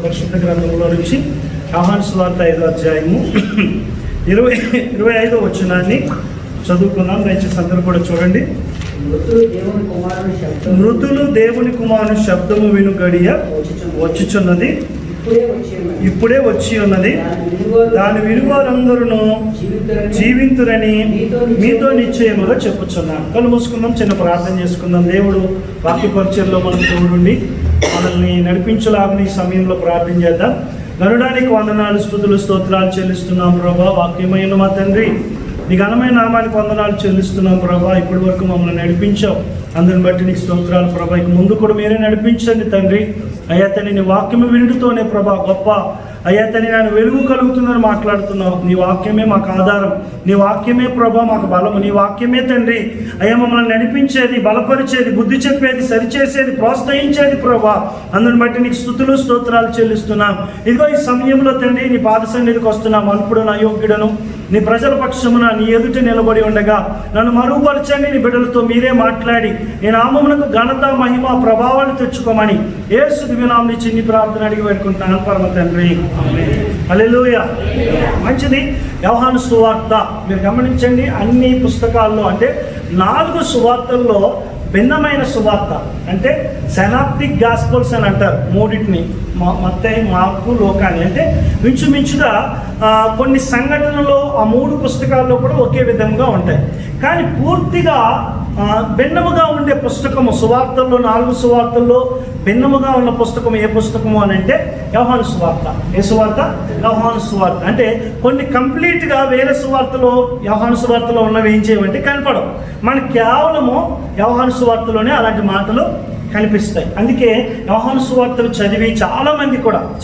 పరిశుద్ధ గ్రంథంలో నుంచి యోహాను సువార్త 5వ అధ్యాయము 25వ వచనాన్ని చదువుకుందాం. దయచేసి అందరూ కూడా చూడండి. మృతులు దేవుని కుమారుని శబ్దము విను గడియ వచ్చుచున్నది, ఇప్పుడే వచ్చి ఉన్నది. దాని విలువలందరూ జీవింతురని మీతో నిశ్చయముగా చెప్పుచున్నాను. కళ్ళు మూసుకుందాం, చిన్న ప్రార్థన చేసుకుందాం. దేవుడు వాక్య పరిచయంలో మనకు తోడుండి మనల్ని నడిపించలాగని ఈ సమయంలో ప్రార్థన చేద్దాం. గరుడానికి వందనాలు, స్తుతులు, స్తోత్రాలు చెల్లిస్తున్నాం ప్రభా. వాక్యమైన మా తండ్రి, నీ ఘనమైన నామానికి వందనాలు చెల్లిస్తున్నాం ప్రభా. ఇప్పటి వరకు మమ్మల్ని నడిపించావు, అందరిని బట్టి నీకు స్తోత్రాలు ప్రభా. ఇక ముందు కూడా మీరే నడిపించండి తండ్రి. అయ్యా తండ్రి, నీ వాక్యము వినుటతోనే ప్రభా గొప్ప అయ్యా తండ్రి నేను వెలుగు కలుగుతుందని మాట్లాడుతున్నావు. నీ వాక్యమే మాకు ఆధారం, నీ వాక్యమే ప్రభా మాకు బలము, నీ వాక్యమే తండ్రి అయ్యా మమ్మల్ని నడిపించేది, బలపరిచేది, బుద్ధి చెప్పేది, సరిచేసేది, ప్రోత్సహించేది ప్రభా. అందుని బట్టి నీకు స్తుతులు, స్తోత్రాలు చెల్లిస్తున్నాం. ఇదిగో ఈ సమయంలో తండ్రి నీ పాద సన్నిధికి వస్తున్నాం. అల్పుడను, అయోగ్యుడను, నీ ప్రజల పక్షమున నీ ఎదుట నిలబడి ఉండగా నన్ను మరుగుపరచండి. నీ బిడ్డలతో మీరే మాట్లాడి నీ నామమునకు ఘనత, మహిమ, ప్రభావాన్ని తెచ్చుకోమని యేసు దివ్యనామమున చిన్ని ప్రార్థన అడిగి పెట్టుకుంటున్నాను పరమ తండ్రి. హల్లెలూయా. మంచిది. యోహాను సువార్త మీరు గమనించండి, అన్ని పుస్తకాల్లో అంటే 4 సువార్తల్లో భిన్నమైన సువార్త అంటే సెనాప్టిక్ గాస్పల్స్ అని అంటారు మూడింటిని, మత్తయి, మార్కు, లూకాని. అంటే మించుమించుగా కొన్ని సంఘటనలు ఆ 3 పుస్తకాల్లో కూడా ఒకే విధంగా ఉంటాయి. కానీ పూర్తిగా భిన్నముగా ఉండే పుస్తకము సువార్తల్లో 4 సువార్తల్లో భిన్నముగా ఉన్న పుస్తకం ఏ పుస్తకము అని అంటే యోహాను సువార్త. ఏ సువార్త? యోహాను సువార్త. అంటే కొన్ని కంప్లీట్గా వేరే సువార్తలో యోహాను సువార్తలో ఉన్నవి ఏం చేయమంటే కనపడవు. మనకు కేవలము యోహాను సువార్తలోనే అలాంటి మాటలు కనిపిస్తాయి. అందుకే యోహాను సువార్తలు చదివి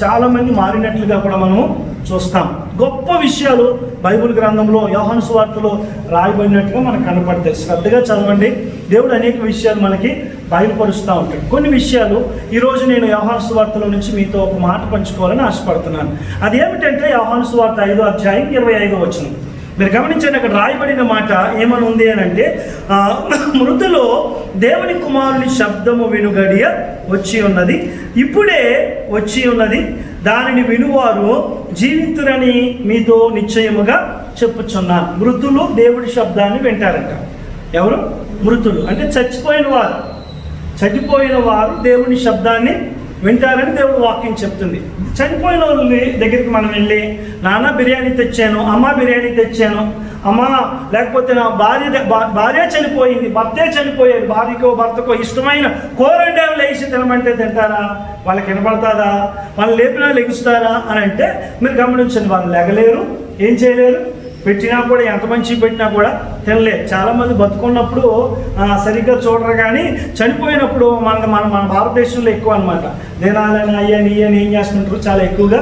చాలామంది మారినట్లుగా కూడా మనము చూస్తాం. గొప్ప విషయాలు బైబిల్ గ్రంథంలో యోహాను సువార్తలో రాయబడినట్టుగా మనకు కనపడతాయి. శ్రద్ధగా చదవండి. దేవుడు అనేక విషయాలు మనకి బయలుపరుస్తూ ఉంటాడు. కొన్ని విషయాలు ఈరోజు నేను యోహాను సువార్తలో నుంచి మీతో ఒక మాట పంచుకోవాలని ఆశపడుతున్నాను. అదేమిటంటే యోహాను సువార్త 5వ అధ్యాయం 25వ వచనం మీరు గమనించండి. అక్కడ రాయబడిన మాట ఏమని ఉంది అని అంటే, మృతులో దేవుని కుమారుని శబ్దము వినుగడియ వచ్చి ఉన్నది, ఇప్పుడే వచ్చి ఉన్నది. దానిని వినువారు జీవితురని మీతో నిశ్చయముగా చెప్పుచున్నాను. మృతులు దేవుడి శబ్దాన్ని వింటారంట. ఎవరు? మృతులు అంటే చచ్చిపోయిన వారు దేవుని శబ్దాన్ని వింటారని దేవుడు వాక్యం చెప్తుంది. చనిపోయిన వాళ్ళ దగ్గరికి మనం వెళ్ళి, నాన్న బిర్యానీ తెచ్చాను, అమ్మ బిర్యానీ తెచ్చాను, అమ్మ లేకపోతే నా భార్య చనిపోయింది, భర్తే చనిపోయాడు, భార్యకో భర్తకో ఇష్టమైన కూరలు లేచి తినమంటే తింటారా? వాళ్ళకి వినపడతారా? వాళ్ళు లేపినా లెగుస్తారా అని అంటే మీరు గమనించండి, వాళ్ళు లెగలేరు, ఏం చేయలేరు. పెట్టినా కూడా ఎంత మంచి పెట్టినా కూడా తినలేదు. చాలామంది బతుకున్నప్పుడు సరిగ్గా చూడరు, కానీ చనిపోయినప్పుడు మన భారతదేశంలో ఎక్కువ అనమాట. దినాలని అయ్యని ఏం చేస్తుంటారు, చాలా ఎక్కువగా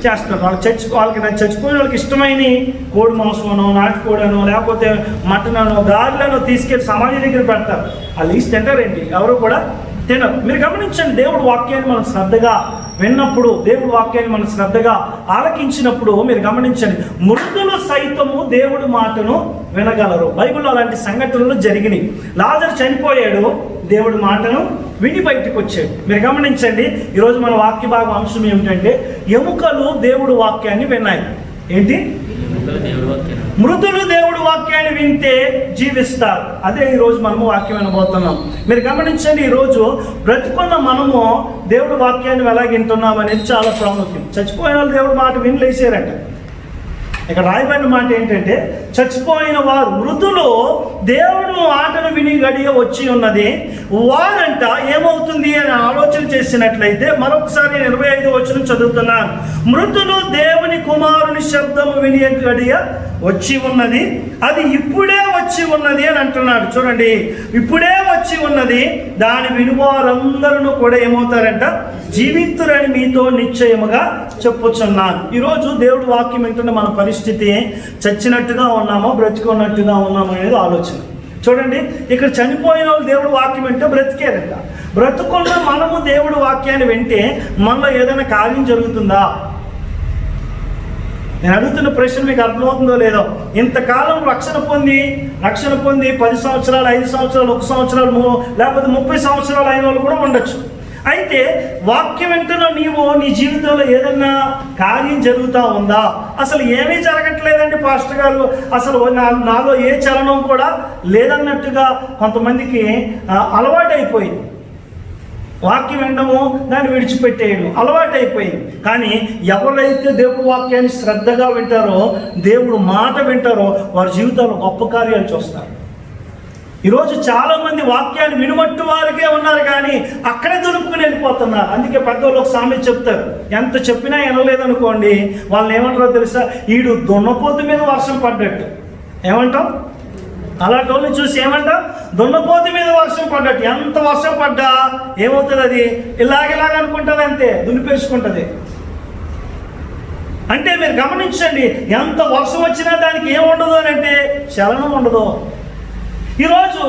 చేస్తున్నారు. వాళ్ళకి చచ్చిపోయిన వాళ్ళకి ఇష్టమైన కోడి మాంసమనో, నాటుకోడనో, లేకపోతే మటనో, గారెలనో తీసుకెళ్ళి సమాధి దగ్గర పెడతారు. వాళ్ళు ఈసి తింటారేంటి? ఎవరు కూడా తినరు. మీరు గమనించండి, దేవుడు వాక్యాన్ని మనం శ్రద్ధగా విన్నప్పుడు, దేవుడు వాక్యాన్ని మనం శ్రద్ధగా ఆలకించినప్పుడు మీరు గమనించండి, మృతులు సైతము దేవుడి మాటను వినగలరు. బైబిల్లో అలాంటి సంఘటనలు జరిగినాయి. లాజరు చనిపోయాడు, దేవుడి మాటను విని బయటకు వచ్చాడు. మీరు గమనించండి, ఈరోజు మన వాక్య భాగం అంశం ఏమిటంటే ఎముకలు దేవుడు వాక్యాన్ని విన్నాయి. ఏంటి? మృతులు దేవుడు వాక్యాన్ని వింటే జీవిస్తారు. అదే ఈరోజు మనము వాక్యం వినబోతున్నాం. మీరు గమనించండి, ఈరోజు బ్రతుకున్న మనము దేవుడు వాక్యాన్ని ఎలా వింటున్నాం అనేది చాలా ప్రాముఖ్యం. చచ్చిపోయిన వాళ్ళు దేవుడు మాట విని లేచారంట. ఇక్కడ రాయబడిన మాట ఏంటంటే, చచ్చిపోయిన వారు మృతులు దేవుడు ఆటను విని గడియ వచ్చి ఉన్నది. వారంట ఏమవుతుంది అని ఆలోచన చేసినట్లయితే మరొకసారి 25వ వచనం చదువుతున్నాను. మృతులు దేవుని కుమారుని శబ్దము విని గడియ వచ్చి ఉన్నది, అది ఇప్పుడే వచ్చి ఉన్నది అని అంటున్నాడు. చూడండి, ఇప్పుడే వచ్చి ఉన్నది. దాని వినువారందరూ కూడా ఏమవుతారంట? జీవితురని మీతో నిశ్చయముగా చెప్పుచున్నాను. ఈరోజు దేవుడు వాక్యం వింటున్న మన పరిస్థితి చచ్చినట్టుగా ఉన్నామో బ్రతికున్నట్టుగా ఉన్నామో అనేది ఆలోచన. చూడండి, ఇక్కడ చనిపోయిన వాళ్ళు దేవుడు వాక్యం వింటే బ్రతికేరంట. బ్రతుకున్న మనము దేవుడు వాక్యాన్ని వింటే మనలో ఏదైనా కార్యం జరుగుతుందా? నేను అడుగుతున్న ప్రశ్న మీకు అర్థమవుతుందో లేదో. ఇంతకాలం రక్షణ పొంది 10 సంవత్సరాలు, 5 సంవత్సరాలు, 1 సంవత్సరాలు, లేకపోతే 30 సంవత్సరాలు అయిన వాళ్ళు కూడా ఉండొచ్చు. అయితే వాక్యం వింటున్న నీవు నీ జీవితంలో ఏదన్నా కార్యం జరుగుతూ ఉందా? అసలు ఏమీ జరగట్లేదండి పాస్టర్ గారు, అసలు నాలో ఏ చలనం కూడా లేదన్నట్టుగా కొంతమందికి అలవాటైపోయింది. వాక్యం వినడము, దాన్ని విడిచిపెట్టేయడం అలవాటైపోయింది. కానీ ఎవరైతే దేవుడు వాక్యాన్ని శ్రద్ధగా వింటారో, దేవుడు మాట వింటారో, వారి జీవితాల్లో గొప్ప కార్యాలు చూస్తారు. ఈరోజు చాలామంది వాక్యాన్ని వినుమట్టు వారికే ఉన్నారు, కానీ అక్కడే దులుపుకుని వెళ్ళిపోతున్నారు. అందుకే పెద్దవాళ్ళు ఒక సామెత చెప్తారు, ఎంత చెప్పినా వినలేదనుకోండి, వాళ్ళని ఏమంటారో తెలుసా? ఈడు దున్నపోతు మీద వర్షం పడ్డట్టు. ఏమంటాం? అలాంటి వాళ్ళని చూసి ఏమంటాం? దున్నపోతు మీద వర్షం పడ్డట్టు. ఎంత వర్షం పడ్డా ఏమవుతుంది? అది ఇలాగ అనుకుంటుంది, అంతే దులిపేసుకుంటుంది. అంటే మీరు గమనించండి, ఎంత వర్షం వచ్చినా దానికి ఏముండదు అని అంటే చలనం ఉండదు. ఈరోజు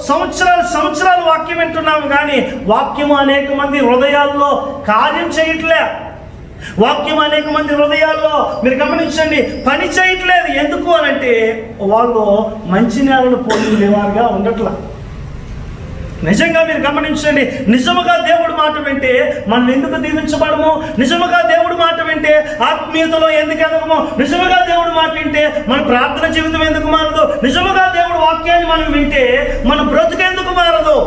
సంవత్సరాలు వాక్యం వింటున్నాము, కానీ వాక్యము అనేక మంది హృదయాల్లో కార్యం చేయట్లే. వాక్యం అనేక మంది హృదయాల్లో మీరు గమనించండి పని చేయట్లేదు. ఎందుకు అని అంటే వాళ్ళు మంచి నేలను పోలివారుగా ఉండట్లా. నిజంగా మీరు గమనించండి, నిజముగా దేవుడు మాట వింటే మనం ఎందుకు దీవించబడము? నిజముగా దేవుడు మాట వింటే ఆత్మీయతలో ఎందుకు ఎదగము? నిజముగా దేవుడు మాట వింటే మన ప్రార్థన జీవితం ఎందుకు మారదు? నిజముగా దేవుడు వాక్యాన్ని మనం వింటే మన బ్రతుకు ఎందుకు మారదు?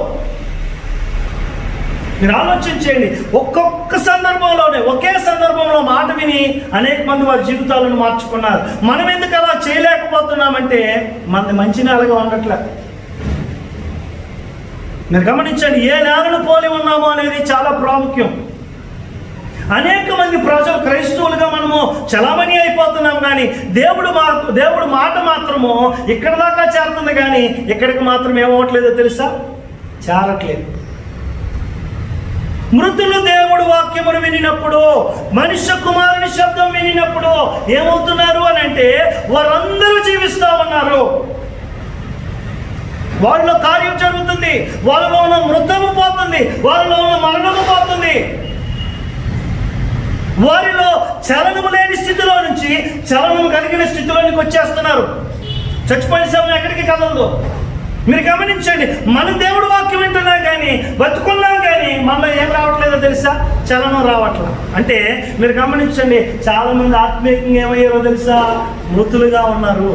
మీరు ఆలోచించండి. ఒక్కొక్క సందర్భంలోనే, ఒకే సందర్భంలో మాట విని అనేక మంది వారి జీవితాలను మార్చుకున్నారు. మనం ఎందుకు అలా చేయలేకపోతున్నామంటే మనది మంచి నేలగా ఉండట్లే. మీరు గమనించండి, ఏ నేలను పోలి ఉన్నామో అనేది చాలా ప్రాముఖ్యం. అనేక మంది ప్రజలు క్రైస్తవులుగా మనము చలామణి అయిపోతున్నాం, కానీ దేవుడు మాట మాత్రము ఇక్కడ దాకా చేరుతుంది, కానీ ఇక్కడికి మాత్రం ఏమవట్లేదో తెలుసా? చేరట్లేదు. మృతులు దేవుడు వాక్యమును వినినప్పుడు, మనుష్య కుమారుని శబ్దం వినినప్పుడు ఏమవుతున్నారు అని అంటే వారందరూ జీవిస్తూ ఉన్నారు. వాళ్ళలో కార్యం జరుగుతుంది, వాళ్ళలో ఉన్న మృతము పోతుంది, వాళ్ళలో ఉన్న మరణము పోతుంది. వారిలో చలనము లేని స్థితిలో నుంచి చలనము కలిగిన స్థితిలోనికి వచ్చేస్తున్నారు. చచ్చిపోయిన సమయం ఎక్కడికి కదలదు. మీరు గమనించండి, మన దేవుడు వాక్యం వింటున్నాం, కానీ బతుకున్నాం, కానీ మనలో ఏం రావట్లేదో తెలుసా? చలనం రావట్లా. అంటే మీరు గమనించండి, చాలామంది ఆత్మీయంగా ఏమయ్యారో తెలుసా? మృతులుగా ఉన్నారు.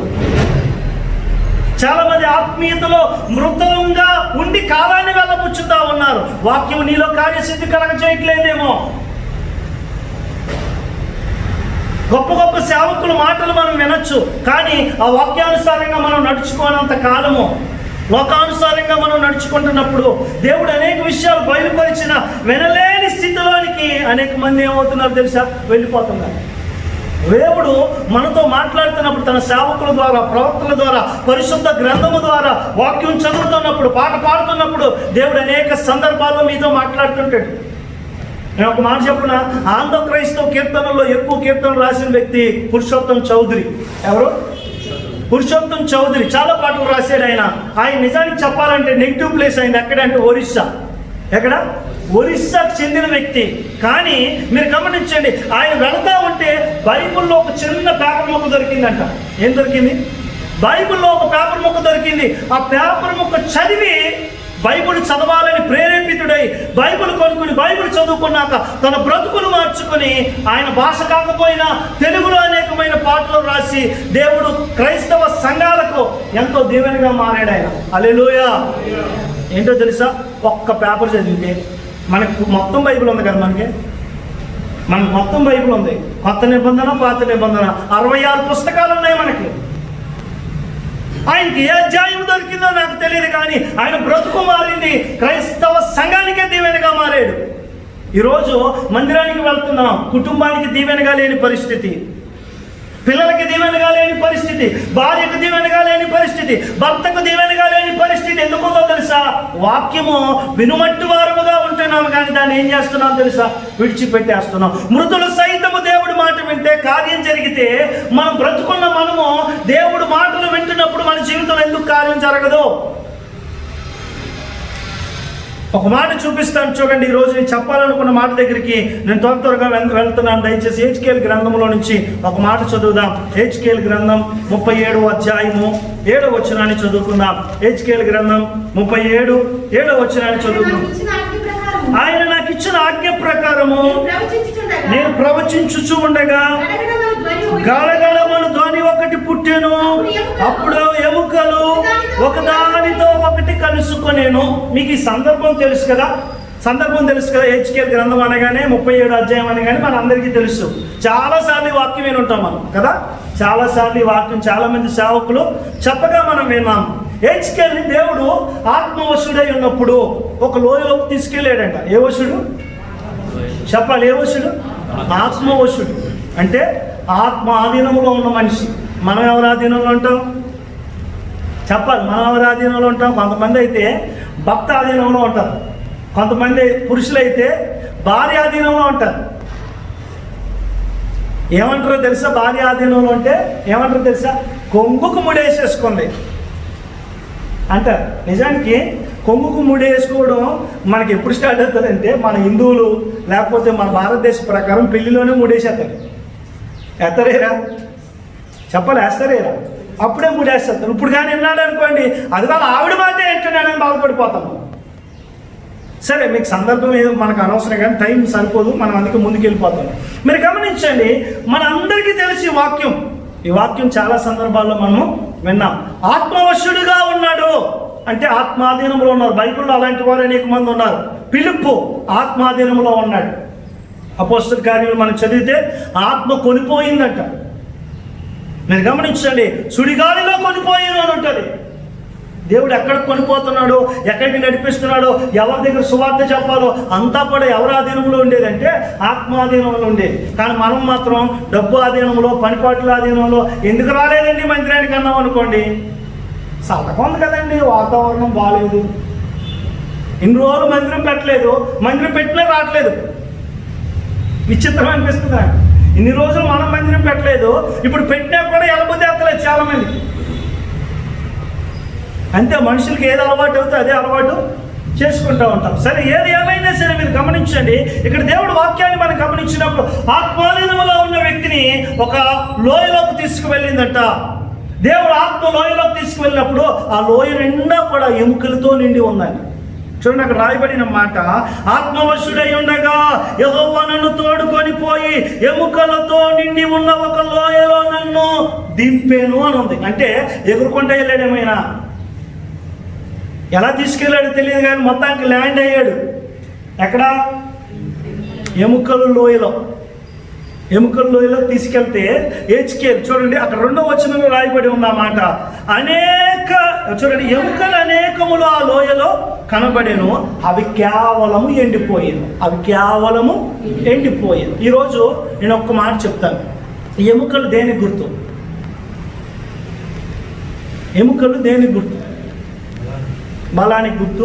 చాలామంది ఆత్మీయతలో మృతంగా ఉండి కాలాన్ని వెళ్ళబుచ్చుతా ఉన్నారు. వాక్యం నీలో కార్యసిద్ధి కలగ చేయట్లేదేమో. గొప్ప గొప్ప సేవకుల మాటలు మనం వినొచ్చు, కానీ ఆ వాక్యానుసారంగా మనం నడుచుకోనంత కాలము, లోకానుసారంగా మనం నడుచుకుంటున్నప్పుడు దేవుడు అనేక విషయాలు బయలుపరిచిన వినలేని స్థితిలోనికి అనేక మంది ఏమవుతున్నారు తెలుసా? వెళ్ళిపోతున్నారు. దేవుడు మనతో మాట్లాడుతున్నప్పుడు తన సేవకుల ద్వారా, ప్రవక్తల ద్వారా, పరిశుద్ధ గ్రంథము ద్వారా వాక్యం చదువుతున్నప్పుడు, పాట పాడుతున్నప్పుడు దేవుడు అనేక సందర్భాల్లో మీతో మాట్లాడుతుంటాడు. నేను ఒక మాట చెప్పిన, ఆంధ్ర క్రైస్తవ కీర్తనల్లో ఎక్కువ కీర్తనలు రాసిన వ్యక్తి పురుషోత్తం చౌదరి. ఎవరు? పురుషోత్తం చౌదరి. చాలా పాటలు రాశాడు ఆయన. ఆయన నిజానికి చెప్పాలంటే నెగిటివ్ ప్లేస్ అయింది. ఎక్కడంటే ఒరిస్సా. ఎక్కడ? ఒరిస్సాకు చెందిన వ్యక్తి. కానీ మీరు గమనించండి, ఆయన వెళతా ఉంటే బైబిల్లో ఒక చిన్న పేపర్ ముక్క దొరికిందంట. ఏం దొరికింది? బైబిల్లో ఒక పేపర్ ముక్క దొరికింది. ఆ పేపర్ ముక్క చదివి బైబిల్ చదవాలని ప్రేరేపితుడై బైబిల్ కొనుక్కుని బైబిల్ చదువుకున్నాక తన బ్రతుకును మార్చుకుని ఆయన భాష కాకపోయినా తెలుగులో అనేకమైన పాటలు రాసి దేవుడు క్రైస్తవ సంఘాలకు ఎంతో దీవెనగా మారాడు ఆయన. హల్లెలూయా. ఏంటో తెలుసా? ఒక్క పేపర్ చదివితే మనకు మొత్తం బైబిల్ ఉంది కదా. మనకు మొత్తం బైబిల్ ఉంది. కొత్త నిబంధన, పాత నిబంధన, 66 పుస్తకాలు ఉన్నాయి మనకి. ఆయనకి ఏ అధ్యాయం దొరికిందో నాకు తెలియదు, కానీ ఆయన బ్రతుకు మారింది. క్రైస్తవ సంఘానికే దీవెనగా మారాడు. ఈరోజు మందిరానికి వెళ్తున్నాం, కుటుంబానికి దీవెనగా లేని పరిస్థితి, పిల్లలకి దీవెనగా లేని పరిస్థితి, భార్యకు దీవెనగా లేని పరిస్థితి, భర్తకు దీవెనగా లేని పరిస్థితి. ఎందుకుందో తెలుసా? వాక్యము వినుమట్టు వారముగా ఉంటున్నాము, కానీ దాన్ని ఏం చేస్తున్నాం తెలుసా? విడిచిపెట్టేస్తున్నాం. మృతులు సైతము దేవుడి మాట వింటే కార్యం జరిగితే మనం బ్రతుకున్న మనము దేవుడు మాటలు వింటున్నప్పుడు మన జీవితంలో ఎందుకు కార్యం జరగదు? ఒక మాట చూపిస్తాను చూడండి. ఈరోజు నేను చెప్పాలనుకున్న మాట దగ్గరికి నేను త్వరగా వెళ్తున్నాను. దయచేసి హెచ్కేఎల్ గ్రంథంలో నుంచి ఒక మాట చదువుదాం. హెచ్కేఎల్ గ్రంథం 37వ అధ్యాయము 7వ వచనాన్ని చదువుకుందాం. హెచ్కేఎల్ గ్రంథం 37 7వ వచనాన్ని చదువుకుందాం. ఆయన నాకు ఇచ్చిన ఆజ్ఞ ప్రకారము నేను ప్రవచించుచు ఉండగా గడగడమను ధ్వని ఒకటి పుట్టెను. అప్పుడు ఎముకలు ఒకదానితో ఒకటి కలుసుకొనేను. మీకు ఈ సందర్భం తెలుసు కదా, హెచ్కేల్ గ్రంథం అనగానే 37వ అధ్యాయం అనగానే మన అందరికీ తెలుసు. చాలాసార్లు ఈ వాక్యం విని ఉంటాం మనం కదా, చాలాసార్లు ఈ వాక్యం చాలా మంది సేవకులు చెప్పగా మనం విన్నాం. హెచ్కేల్ని దేవుడు ఆత్మవశుడై ఉన్నప్పుడు ఒక లోయలోకి తీసుకెళ్ళాడంట. ఏ వశుడు చెప్పాలి? ఏ వశుడు? ఆత్మవశుడు. అంటే ఆత్మ ఆధీనంలో ఉన్న మనిషి. మనం ఎవరి ఆధీనంలో ఉంటాం చెప్పాలి? మనం ఎవరి ఆధీనంలో ఉంటాం? కొంతమంది అయితే భక్త ఆధీనంలో ఉంటారు, కొంతమంది పురుషులైతే భార్య ఆధీనంలో ఉంటారు. ఏమంటారో తెలుసా? భార్య ఆధీనంలో ఉంటే ఏమంటారో తెలుసా? కొంగుకు ముడేసేసుకుంది అంటారు. నిజానికి కొంగుకు ముడేసుకోవడం మనకి ఎప్పుడు స్టార్ట్ అవుతుందంటే, మన హిందువులు లేకపోతే మన భారతదేశ ప్రకారం పెళ్లిలోనే ముడేసేస్తారు. ఎత్తరేరా చెప్పాలి? వేస్తారేరా? అప్పుడే ముడేస్తారు. ఇప్పుడు కానీ విన్నాడు అనుకోండి, అది కాదు ఆవిడ మాట ఏంటన్నాడని బాధపడిపోతాము. సరే, మీకు సందర్భం ఏదో మనకు అనవసరం కానీ టైం సరిపోదు, మనం అందుకే ముందుకు వెళ్ళిపోతాం. మీరు గమనించండి, మన అందరికీ తెలిసి ఈ వాక్యం చాలా సందర్భాల్లో మనము విన్నాం. ఆత్మవశుడుగా ఉన్నాడు అంటే ఆత్మాధీనంలో ఉన్నారు. బైబిల్లో అలాంటి వారు అనేక మంది ఉన్నారు. ఫిలిప్పు ఆత్మాధీనంలో ఉన్నాడు. అపోస్తల కార్యాలు మనం చదివితే ఆత్మ కొనిపోయిందంట. మీరు గమనించండి, సుడిగాలిలో కొనిపోయింది అని ఉంటుంది. దేవుడు ఎక్కడికి కొనిపోతున్నాడో, ఎక్కడికి నడిపిస్తున్నాడో, ఎవరి దగ్గర సువార్త చెప్పాలో అంతా కూడా ఎవరి ఆధీనంలో ఉండేదంటే ఆత్మాధీనంలో ఉండేది. కానీ మనం మాత్రం డబ్బు ఆధీనంలో, పనిపాట్ల ఆధీనంలో. ఎందుకు రాలేదండి మందిరానికి అన్నాం అనుకోండి, సంతకం ఉంది కదండి, వాతావరణం బాగాలేదు, ఇన్ని రోజులు మందిరం పెట్టలేదు, మందిరం పెట్టినా రావట్లేదు. విచిత్రం అనిపిస్తుంది. ఇన్ని రోజులు మనం మందిరం పెట్టలేదు, ఇప్పుడు పెట్టినా కూడా ఎలబుద్ధి ఎత్తలేదు చాలామంది. అంతే, మనుషులకి ఏది అలవాటు అవుతే అదే అలవాటు చేసుకుంటూ ఉంటాం. సరే, ఏది ఏమైనా సరే మీరు గమనించండి, ఇక్కడ దేవుడు వాక్యాన్ని మనం గమనించినప్పుడు ఆత్మాధీనంలో ఉన్న వ్యక్తిని ఒక లోయలోకి తీసుకువెళ్ళిందట. దేవుడు ఆత్మ లోయలోకి తీసుకువెళ్ళినప్పుడు ఆ లోయ నిండా కూడా ఎముకలతో నిండి ఉందని. చూడండి, అక్కడ రాయబడిన మాట, ఆత్మవశుడై ఉండగా యెహోవా నన్ను తోడుకొని పోయి ఎముకలతో నిండి ఉన్న ఒక లోయలో నన్ను దింపేను అని ఉంది. అంటే ఎగురుకుంటూ వెళ్ళాడేమైనా, ఎలా తీసుకెళ్ళాడో తెలియదు కానీ మొత్తానికి ల్యాండ్ అయ్యాడు. ఎక్కడ? ఎముకల లోయలో తీసుకెళ్తే హెచ్కేల్ చూడండి, అక్కడ 2వ వచనంలో రాయబడి ఉన్నమాట, చూడండి, ఎముకలు అనేకములు ఆ లోయలో కనబడేను, అవి కేవలము ఎండిపోయాను. ఈరోజు నేను ఒక్క మాట చెప్తాను. ఎముకలు దేనికి గుర్తు? ఎముకలు దేనికి గుర్తు? బలానికి గుర్తు,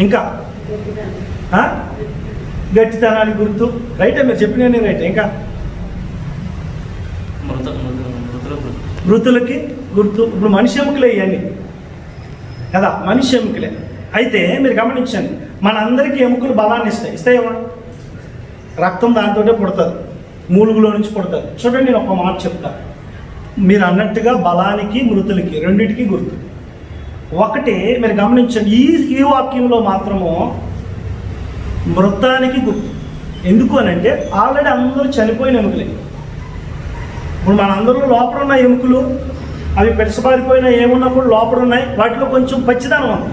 ఇంకా గట్టితనానికి గుర్తు. రైటే, మీరు చెప్పిన రైట్. ఇంకా మృతులకి గుర్తు. ఇప్పుడు మనిషి ఎముకలే ఇవన్నీ కదా, మనిషి ఎముకలే. అయితే మీరు గమనించండి, మన అందరికీ ఎముకలు బలాన్ని ఇస్తాయేమో. రక్తం దాంతో పుడతారు, మూలుగులో నుంచి పుడతారు. చూడండి, నేను ఒక మాట చెప్తాను. మీరు అన్నట్టుగా బలానికి మృతులకి రెండింటికి గుర్తు ఒకటి. మీరు గమనించండి, ఈ వాక్యంలో మాత్రము మృతానికి గుర్తు. ఎందుకు అని అంటే ఆల్రెడీ అందరూ చనిపోయిన ఎముకలే. ఇప్పుడు మన అందరూ లోపల ఉన్న ఎముకలు అవి పెడసబారిపోయినా ఏమున్నప్పుడు లోపల ఉన్నాయి, వాటిలో కొంచెం పచ్చిదనం ఉంది.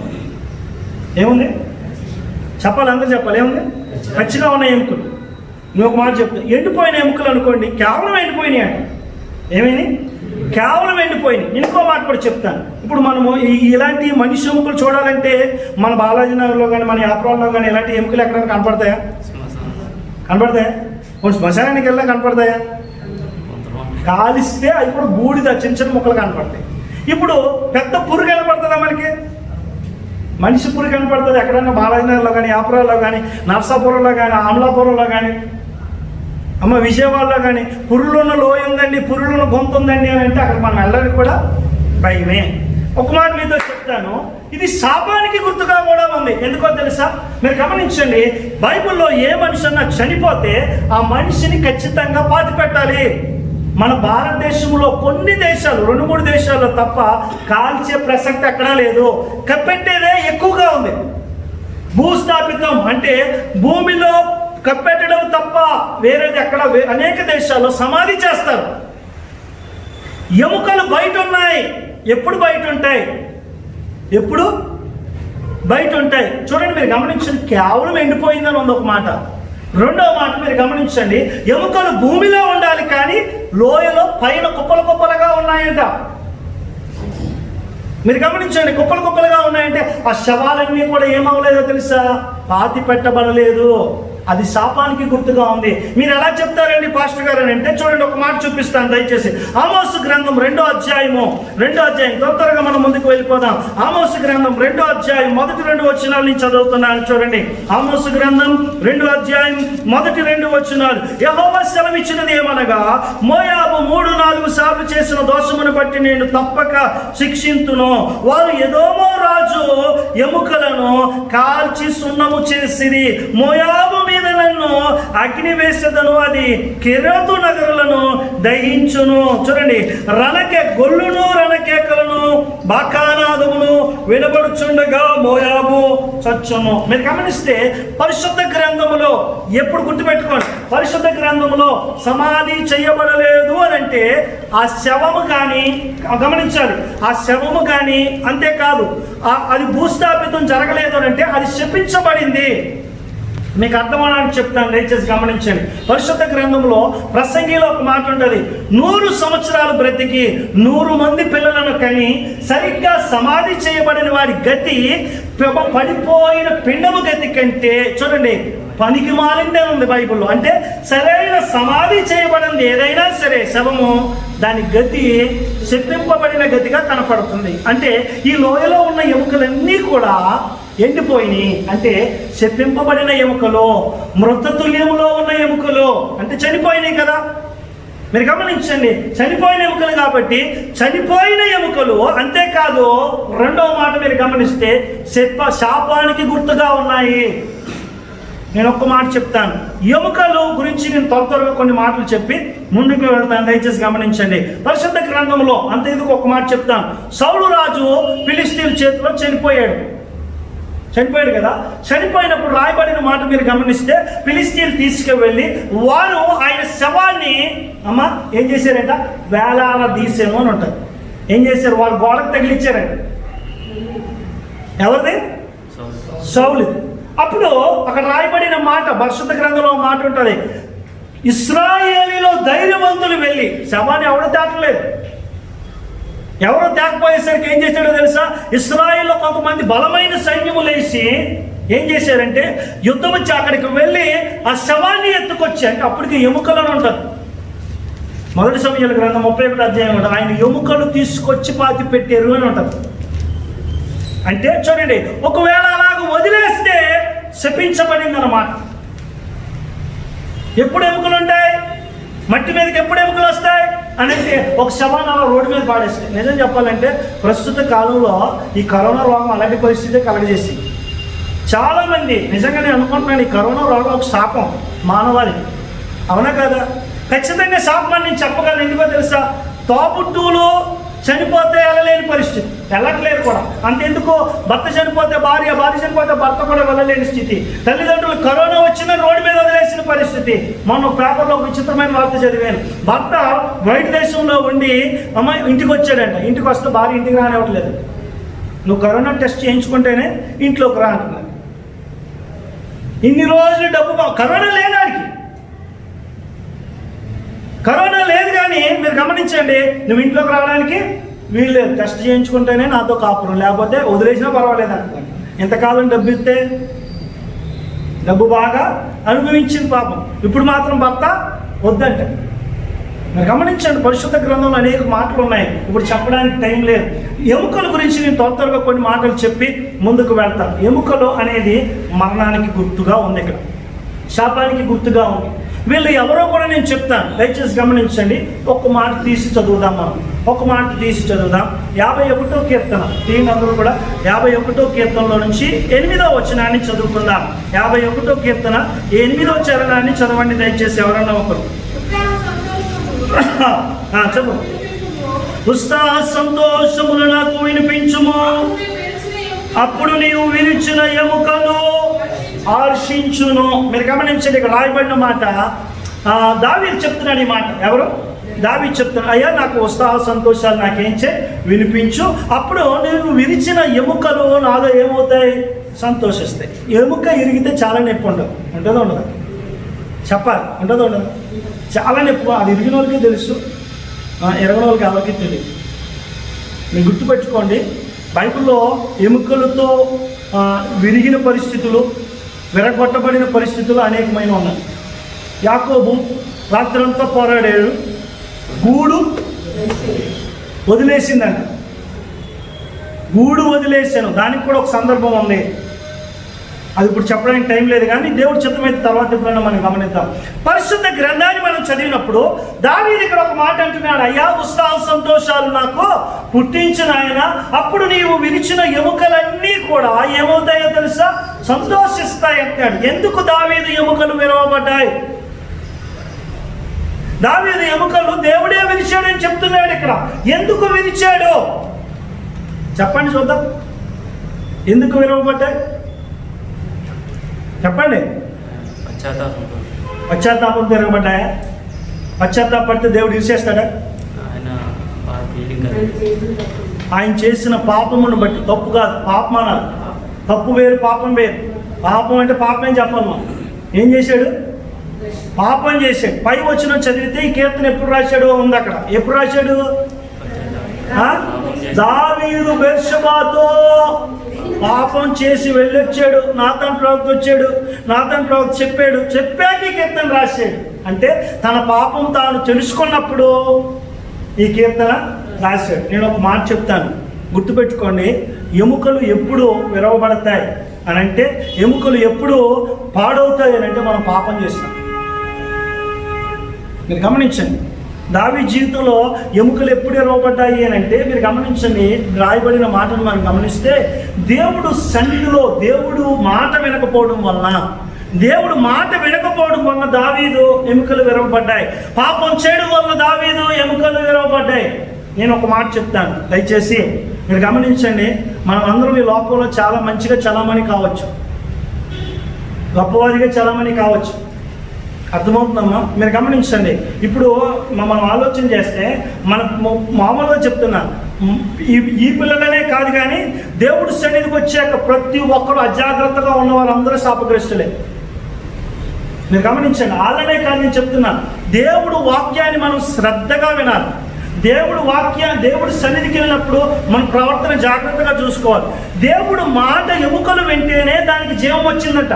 ఏముంది చెప్పాలి, అందరూ చెప్పాలి. ఏముంది? పచ్చిగా ఉన్న ఎముకలు. నువ్వు ఒక మాట చెప్తా, ఎండిపోయిన ఎముకలు అనుకోండి, కేవలం ఎండిపోయినాయి అంట. ఏమైంది? కేవలం ఎండిపోయినాయి. ఇంకో మాట కూడా చెప్తాను. ఇప్పుడు మనము ఇలాంటి మనిషి ఎముకలు చూడాలంటే మన బాలాజీ నగర్లో కానీ మన యాప్రాల్లో కానీ ఇలాంటి ఎముకలు ఎక్కడైనా కనపడతాయా? కొన్ని శ్మశానానికి వెళ్ళా కనపడతాయా? కాలిస్తే అవి కూడా బూడిద చిన్న చిన్న ముక్కలు కనపడతాయి. ఇప్పుడు పెద్ద పురుగు కనపడుతుందా మనకి? మనిషి పురుగు కనపడుతుంది ఎక్కడైనా బాలాజీ నగర్లో కానీ, యాప్రాల్లో కానీ, నర్సాపురంలో కానీ, అమలాపురంలో కానీ, విజయవాడలో కానీ పురులున్న లోయ ఉందండి, పురులున్న గొంతు ఉందండి అని అంటే అక్కడ మనం వెళ్ళడానికి కూడా భయమే. ఒక మాట మీతో చెప్తాను, ఇది శాపానికి గుర్తుగా కూడా ఉంది. ఎందుకో తెలుసా? మీరు గమనించండి, బైబిల్లో ఏ మనిషి అన్నా చనిపోతే ఆ మనిషిని ఖచ్చితంగా పాతి పెట్టాలి. మన భారతదేశంలో కొన్ని దేశాలు, 2-3 దేశాల్లో తప్ప కాల్చే ప్రసక్తి ఎక్కడా లేదు. కప్పెట్టేదే ఎక్కువగా ఉంది. భూస్థాపితం అంటే భూమిలో కప్పెట్టడం తప్ప వేరేది ఎక్కడ అనేక దేశాల్లో సమాధి చేస్తారు. ఎముకలు బయట ఉన్నాయి. ఎప్పుడు బయట ఉంటాయి? ఎప్పుడు బయట ఉంటాయి? చూడండి, మీరు గమనించండి, కేవలం ఎండిపోయిందని ఉంది ఒక మాట. రెండవ మాట మీరు గమనించండి, ఎముకలు భూమిలో ఉండాలి కానీ లోయలో పైన కుప్పలు కుప్పలుగా ఉన్నాయంట. మీరు గమనించండి, కుప్పలు కుప్పలుగా ఉన్నాయంటే ఆ శవాలన్నీ కూడా ఏమవలేదో తెలుసా? పాతి పెట్టబడలేదు. అది శాపానికి గుర్తుగా ఉంది. మీరు ఎలా చెప్తారండి పాస్టర్ గారు అని అంటే, చూడండి ఒక మాట చూపిస్తాను దయచేసి. ఆమోసు గ్రంథం 2వ అధ్యాయం త్వరగా మనం ముందుకు వెళ్ళిపోదాం. ఆమోసు గ్రంథం 2వ అధ్యాయం మొదటి 2 వచనాల నుంచి చదువుతున్నాను చూడండి. ఆమోసు గ్రంథం 2వ అధ్యాయం మొదటి 2 వచనాలు. యెహోవా సెలవిచ్చినది ఏమనగా, మోయాబు 3-4 సార్లు చేసిన దోషమును బట్టి నేను తప్పక శిక్షింతును. వారు ఎదోమో రాజు ఎముకలను కాల్చి సున్నము చేసిరి. మోయాబు మీద నన్ను అగ్ని వేసేదను, అది కెరతు నగరులను దహించును. చూడండి, గొల్లును రణకేకలను బాకానాదమును వినబడుచుండగా మోయాబు చచ్చును. మీరు గమనిస్తే పరిశుద్ధ గ్రంథములో ఎప్పుడు గుర్తుపెట్టుకోండి, పరిశుద్ధ గ్రంథములో సమాధి చేయబడలేదు అని అంటే ఆ శవము కానీ గమనించాలి, ఆ శవము కానీ అంతేకాదు అది భూస్థాపితం జరగలేదు అని అంటే అది శపించబడింది. మీకు అర్థమవడానికి చెప్తాను, దయచేసి గమనించండి. పరిశుద్ధ గ్రంథంలో ప్రసంగిలో ఒక మాట ఉంటుంది, 100 సంవత్సరాలు బ్రతికి 100 మంది పిల్లలను కని సరిగ్గా సమాధి చేయబడిన వారి గతి పడిపోయిన పిండము గతి కంటే, చూడండి, పనికి మాలిందే ఉంది బైబిల్లో. అంటే సరైన సమాధి చేయబడింది ఏదైనా సరే శవము, దాని గతి శపింపబడిన గతిగా కనపడుతుంది. అంటే ఈ లోయలో ఉన్న ఎముకలన్నీ కూడా ఎండిపోయినాయి. అంటే శపింపబడిన ఎముకలు, మృతతుల్యములో ఉన్న ఎముకలు, అంటే చనిపోయినాయి కదా. మీరు గమనించండి, చనిపోయిన ఎముకలు కాబట్టి చనిపోయిన ఎముకలు. అంతేకాదు, రెండవ మాట మీరు గమనిస్తే శాపానికి గుర్తుగా ఉన్నాయి. నేను ఒక్క మాట చెప్తాను, ఎముకలు గురించి నేను త్వరగా కొన్ని మాటలు చెప్పి ముందుకు వెళ్తాను, దయచేసి గమనించండి. పరిశుద్ధ గ్రంథంలో అంతేందుకు ఒక మాట చెప్తాను. సౌలు రాజు ఫిలిష్తీయుల చేతిలో చనిపోయాడు కదా. చనిపోయినప్పుడు రాయబడిన మాట మీరు గమనిస్తే, ఫిలిష్తీయులు తీసుకువెళ్ళి వారు ఆయన శవాన్ని ఏం చేశారంట, వేలాల తీసేమో అని ఉంటుంది. ఏం చేశారు, వాళ్ళు గోడకు తగిలిచ్చారంట. ఎవరిది? సౌలు. అప్పుడు అక్కడ రాయబడిన మాట, పరిశుద్ధ గ్రంథంలో మాట ఉంటుంది, ఇశ్రాయేలీలో ధైర్యవంతులు వెళ్ళి, శవాన్ని ఎవరు దాటలేదు, ఎవరో తేకపోయేసరికి ఏం చేశాడో తెలుసా? ఇశ్రాయేల్లో కొంతమంది బలమైన సైన్యము లేచి ఏం చేశారంటే యుద్ధం వచ్చి అక్కడికి వెళ్ళి ఆ శవాన్ని ఎత్తుకొచ్చి, అంటే అప్పటికి ఎముకలను ఉంటుంది. 1 సమూయేలు గ్రంథం 31వ అధ్యాయం ఉంటుంది, ఆయన ఎముకలు తీసుకొచ్చి పాతి పెట్టారు అని ఉంటుంది. అంటే చూడండి, ఒకవేళ అలాగ వదిలేస్తే శపించబడింది అన్నమాట. ఎప్పుడు ఎముకలు ఉంటాయి? మట్టి మీదకి ఎప్పుడు ఎముకలు వస్తాయి అని అంటే ఒక శవాన్ని అలా రోడ్డు మీద పాడేస్తాయి. నిజం చెప్పాలంటే ప్రస్తుత కాలంలో ఈ కరోనా రోగం అలాంటి పరిస్థితి కలగజేసి చాలామంది, నిజంగా నేను అనుకుంటున్నాను, ఈ కరోనా రోగం ఒక శాపం మానవాళికి. అవునా కదా? ఖచ్చితంగా శాపం అని నేను చెప్పగలను. ఎందుకో తెలుసా? తోబుట్టువులు చనిపోతే వెళ్ళలేని పరిస్థితి, వెళ్ళట్లేదు కూడా. అంతెందుకు, భర్త చనిపోతే భార్య, భార్య చనిపోతే భర్త కూడా వెళ్ళలేని స్థితి. తల్లిదండ్రులు కరోనా వచ్చిన రోడ్డు మీద వదిలేసిన పరిస్థితి. మొన్న పేపర్లో ఒక విచిత్రమైన వార్త చదివాను. భర్త బయట దేశంలో ఉండి అమ్మాయి ఇంటికి వచ్చాడంట. ఇంటికి వస్తే భార్య ఇంటికి రానివ్వట్లేదు. నువ్వు కరోనా టెస్ట్ చేయించుకుంటేనే ఇంట్లోకి రా అంటున్నాను. ఇన్ని రోజులు డబ్బు, కరోనా లేదు ఆడికి, కరోనా లేదు. కానీ మీరు గమనించండి, నువ్వు ఇంట్లోకి రావడానికి వీల్లేదు, టెస్ట్ చేయించుకుంటేనే నాతో కాపురం, లేకపోతే వదిలేసినా పర్వాలేదు అంటున్నాను. ఎంతకాలం డబ్బు ఇస్తే డబ్బు బాగా అనుభవించింది పాపం, ఇప్పుడు మాత్రం భర్త వద్దంట. మీరు గమనించండి, పరిశుద్ధ గ్రంథంలో అనేక మాటలు ఉన్నాయి, ఇప్పుడు చెప్పడానికి టైం లేదు. ఎముకల గురించి నేను త్వరగా కొన్ని మాటలు చెప్పి ముందుకు వెళ్తాను. ఎముకలు అనేది మరణానికి గుర్తుగా ఉంది, ఇక్కడ శాపానికి గుర్తుగా ఉంది. వీళ్ళు ఎవరో కూడా నేను చెప్తాను, దయచేసి గమనించండి. ఒక మాట తీసి చదువుదాం, మనం ఒక మాట తీసి చదువుదాం. 51వ కీర్తన, అందరూ కూడా 51వ కీర్తనలో నుంచి 8వ వచనాన్ని చదువుకుందాం. 51వ కీర్తన 8వ చరణాన్ని చదవండి దయచేసి, ఎవరన్నా ఒకరు. చెప్పు. ఉత్సాహ సంతోషములు నాకు వినిపించుము, అప్పుడు నీవు విరిచిన ఎముకలు హర్షించును. మీరు గమనించండి, ఇక్కడ రాయబడిన మాట దావీదు చెప్తున్నాడు. ఈ మాట ఎవరు? దావీదు చెప్తున్నాడు, అయ్యా నాకు ఉత్సాహ సంతోషాలు నాకేం వినిపించు. అప్పుడు నేను విరిచిన ఎముకలు నాలో ఏమవుతాయి? సంతోషిస్తాయి. ఎముక ఇరిగితే చాలా నొప్పి ఉండదు. ఉంటుందో ఉండదు? చెప్పాలి. ఉంటుందో ఉండదు? చాలా నొప్పి. అది ఇరిగిన వాళ్ళకి తెలుసు, ఎరగని వాళ్ళకి ఎవరికి తెలియదు. మీరు గుర్తుపెట్టుకోండి, బైబిల్లో ఎముకలతో విరిగిన పరిస్థితులు, విరగొట్టబడిన పరిస్థితులు అనేకమైన ఉన్నాయి. యాకోబు రాత్రంతా పోరాడాడు, గూడు వదిలేసిందంట. గూడు వదిలేసాను, దానికి కూడా ఒక సందర్భం ఉంది. అది ఇప్పుడు చెప్పడానికి టైం లేదు, కానీ దేవుడి చిత్తమైతే తర్వాత ఎప్పుడైనా మనం గమనిద్దాం. పరిశుద్ధ గ్రంథాన్ని మనం చదివినప్పుడు దావీదు ఇక్కడ ఒక మాట అంటున్నాడు, అయ్యా ఉత్సాహ సంతోషాలు నాకు పుట్టించిన ఆయన, అప్పుడు నీవు విరిచిన ఎముకలన్నీ కూడా ఏమవుతాయో తెలుసా? సంతోషిస్తాయి అంటాడు. ఎందుకు దావీదు ఎముకలు విరవబడ్డాయి? దావీదు ఎముకలు దేవుడే విరిచాడని చెప్తున్నాడు ఇక్కడ. ఎందుకు విరిచాడు చెప్పండి చూద్దాం. ఎందుకు విరవబడ్డాయి చెప్పండి. పశ్చాత్తాపం తిరగబడ్డాయా? పశ్చాత్తాపడితే దేవుడు విరిచేస్తాడా? ఆయన చేసిన పాపమును బట్టి, తప్పు కాదు పాపం అనాలి. తప్పు వేరు, పాపం వేరు. పాపం అంటే పాపం చెప్పాలి. మనం ఏం చేశాడు? పాపం చేశాడు. పై వచ్చిన చదివితే ఈ కీర్తన ఎప్పుడు రాశాడు ఉంది అక్కడ. ఎప్పుడు రాశాడు? దావీదు బెర్షెబాతో పాపం చేసి వెళ్ళొచ్చాడు. నాతాన్ ప్రవక్త వచ్చాడు, నాతాన్ ప్రవక్త చెప్పాక ఈ కీర్తన రాశాడు. అంటే తన పాపం తాను తెలుసుకున్నప్పుడు ఈ కీర్తన రాశాడు. నేను ఒక మాట చెప్తాను, గుర్తుపెట్టుకోండి. ఎముకలు ఎప్పుడు విరవబడతాయి అని అంటే, ఎముకలు ఎప్పుడు పాడవుతాయి అని అంటే మనం పాపం చేసినాం. మీరు గమనించండి, దావీదు జీవితంలో ఎముకలు ఎప్పుడు ఎరవబడ్డాయి అని అంటే, మీరు గమనించండి, రాయబడిన మాటను మనం గమనిస్తే, దేవుడు సన్నిధిలో దేవుడు మాట వినకపోవడం వలన దావీదు ఎముకలు విరవబడ్డాయి. పాపం చేయడం వలన దావీదు ఎముకలు విరవబడ్డాయి. నేను ఒక మాట చెప్తాను, దయచేసి మీరు గమనించండి. మనం అందరం ఈ లోకంలో చాలా మంచిగా చలామణి కావచ్చు, గొప్పవారిగా చలామణి కావచ్చు. అర్థమవుతుందమ్మా? మీరు గమనించండి. ఇప్పుడు మనం ఆలోచన చేస్తే, మన మామూలుగా చెప్తున్నా, ఈ పిల్లలనే కాదు కానీ దేవుడు సన్నిధికి వచ్చాక ప్రతి ఒక్కరు అజాగ్రత్తగా ఉన్నవారు అందరూ శాపగ్రస్తులే. మీరు గమనించండి, వాళ్ళనే కాదు నేను చెప్తున్నాను. దేవుడు వాక్యాన్ని మనం శ్రద్ధగా వినాలి. దేవుడు సన్నిధికి వెళ్ళినప్పుడు మన ప్రవర్తన జాగ్రత్తగా చూసుకోవాలి. దేవుడు మాట ఎముకలు వింటేనే దానికి జీవం వచ్చిందంట.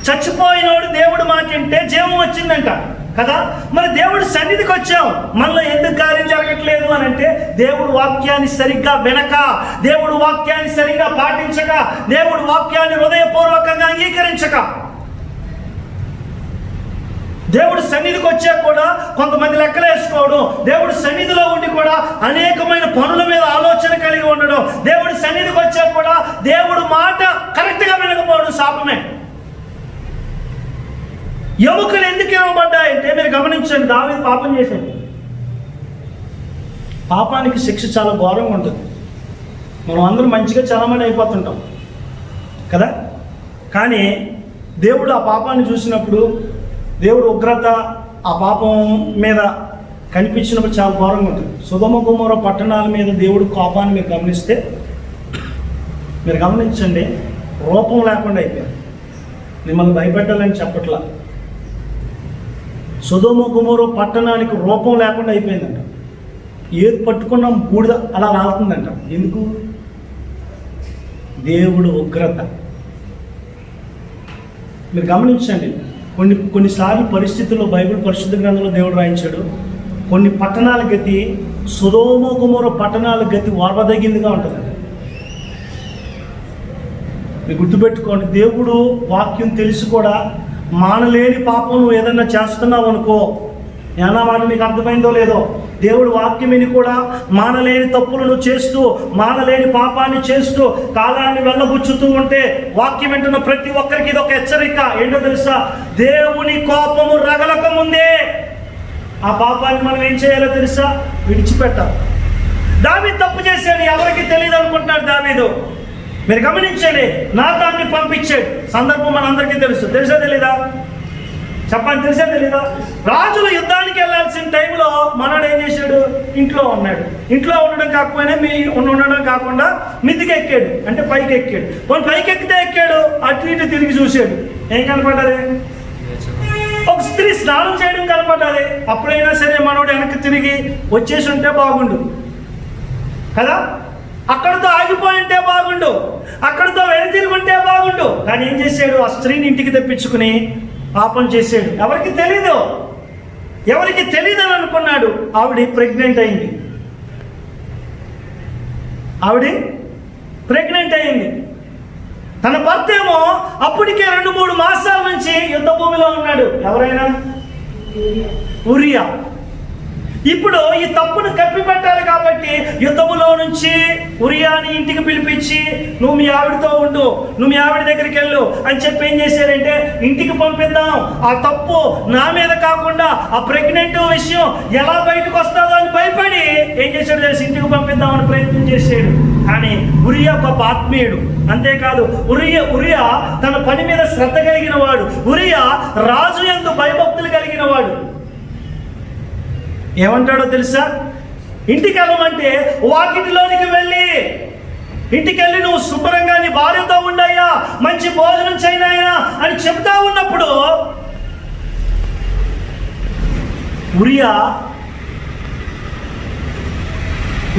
చచ్చిపోయినోడు దేవుడు మాట వింటే జీవం వచ్చిందంట కదా. మరి దేవుడు సన్నిధికి వచ్చాం, మనలో ఎందుకు కార్యం జరగట్లేదు అని అంటే, దేవుడు వాక్యాన్ని సరిగ్గా వినక, దేవుడు వాక్యాన్ని సరిగ్గా పాటించక, దేవుడు వాక్యాన్ని హృదయపూర్వకంగా అంగీకరించక. దేవుడు సన్నిధికి వచ్చాక కూడా కొంతమంది లెక్కలేసుకోవడం, దేవుడు సన్నిధిలో ఉండి కూడా అనేకమైన పనుల మీద ఆలోచన కలిగి ఉండడం, దేవుడు సన్నిధికి వచ్చాక కూడా దేవుడు మాట కరెక్ట్గా వినకపోవడం శాపమే. ఎముకలు ఎందుకు ఇవ్వబడ్డాయంటే, మీరు గమనించండి, దావీదు పాపం చేశాడు. పాపానికి శిక్ష చాలా ఘోరంగా ఉంటుంది. మనం అందరం మంచిగా చలామణి అయిపోతుంటాం కదా. కానీ దేవుడు ఆ పాపాన్ని చూసినప్పుడు, దేవుడు ఉగ్రత ఆ పాపం మీద కనిపించినప్పుడు చాలా ఘోరంగా ఉంటుంది. సొదొమ గొమొర్రా పట్టణాల మీద దేవుడు కోపాన్ని మీరు గమనిస్తే, మీరు గమనించండి, రూపం లేకుండా అయిపోయారు. మిమ్మల్ని భయపెట్టాలని చెప్పట్లా, సొదొమ గొమొర్రా పట్టణానికి రూపం లేకుండా అయిపోయిందంట. ఏది పట్టుకున్నా బూడిద అలా రాలుతుందంట. ఎందుకు? దేవుడు ఉగ్రత. మీరు గమనించండి, కొన్నిసార్లు పరిస్థితుల్లో బైబిల్ పరిశుద్ధ గ్రంథంలో దేవుడు రాయించాడు, కొన్ని పట్టణాల గతి, సొదొమ గొమొర్రా పట్టణాల గతి వార్వదగిందిగా ఉంటుంది. మీరు గుర్తుపెట్టుకోండి, దేవుడు వాక్యం తెలిసి కూడా మానలేని పాపం నువ్వు ఏదన్నా చేస్తున్నావు అనుకో, ఏనా మాట మీకు అర్థమైందో లేదో, దేవుడు వాక్యం విని కూడా మానలేని తప్పులను చేస్తూ, మానలేని పాపాన్ని చేస్తూ, కాలాన్ని వెళ్ళబుచ్చుతూ ఉంటే, వాక్యం వింటున్న ప్రతి ఒక్కరికి ఇది ఒక హెచ్చరిక. ఏంటో తెలుసా? దేవుని కోపము రగలక ముందే ఆ పాపాన్ని మనం ఏం చేయాలో తెలుసా? విడిచిపెట్టాలి. దావీదు తప్పు చేశాడు, ఎవరికి తెలియదు అనుకుంటున్నాడు దావీదు. మీరు గమనించండి, నాతాన్ని పంపించాడు. సందర్భం మనందరికీ తెలుసా తెలీదా? చెప్పండి, తెలుసా తెలీదా? రాజులు యుద్ధానికి వెళ్ళాల్సిన టైంలో మనోడు ఏం చేశాడు? ఇంట్లో ఉన్నాడు. ఇంట్లో ఉండడం కాకపోయినా ఉండడం కాకుండా మిద్దికి ఎక్కాడు, అంటే పైకి ఎక్కాడు. కొన్ని పైకి ఎక్కితే ఎక్కాడు, అటు ఇటు తిరిగి చూశాడు. ఏం కనపడ్డది? ఒక స్త్రీ స్నానం చేయడం కనపడ్డది. అప్పుడైనా సరే మనోడు వెనక్కి తిరిగి వచ్చేసి ఉంటే బాగుండు కదా, అక్కడితో ఆగిపోయి ఉంటే బాగుండు, అక్కడితో వెనుతిరిగి ఉంటే బాగుండు. కానీ ఏం చేశాడు? ఆ స్త్రీని ఇంటికి తెప్పించుకుని పాపం చేశాడు. ఎవరికి తెలీదు అని అనుకున్నాడు. ఆవిడ ప్రెగ్నెంట్ అయింది. తన భర్త ఏమో అప్పటికే 2-3 మాసాల నుంచి యుద్ధ భూమిలో ఉన్నాడు. ఎవరైనా? ఉరియా. ఇప్పుడు ఈ తప్పును కప్పిపెట్టాలి కాబట్టి యుద్ధములో నుంచి ఉరియాని ఇంటికి పిలిపించి, నువ్వు మీ ఆవిడతో ఉండు, నువ్వు మీ ఆవిడ దగ్గరికి వెళ్ళు అని చెప్పి ఏం చేశారంటే ఇంటికి పంపిద్దాం. ఆ తప్పు నా మీద కాకుండా ఆ ప్రెగ్నెంట్ విషయం ఎలా బయటకు వస్తుందో అని భయపడి ఏం చేశాడు తెలిసి ఇంటికి పంపిద్దామని ప్రయత్నం చేశాడు. కానీ ఉరియా గొప్ప ఆత్మీయుడు. అంతేకాదు ఉరియా తన పని మీద శ్రద్ధ కలిగిన వాడు. ఉరియా రాజు యందు భయభక్తులు కలిగిన వాడు. ఏమంటాడో తెలుసా? ఇంటికి వెళ్ళమంటే వాకిటిలోనికి ఇంటికెళ్ళి నువ్వు శుభ్రంగా నీ భార్యతో ఉండయ్యా, మంచి భోజనం చేయనాయా అని చెప్తా ఉన్నప్పుడు ఉరియా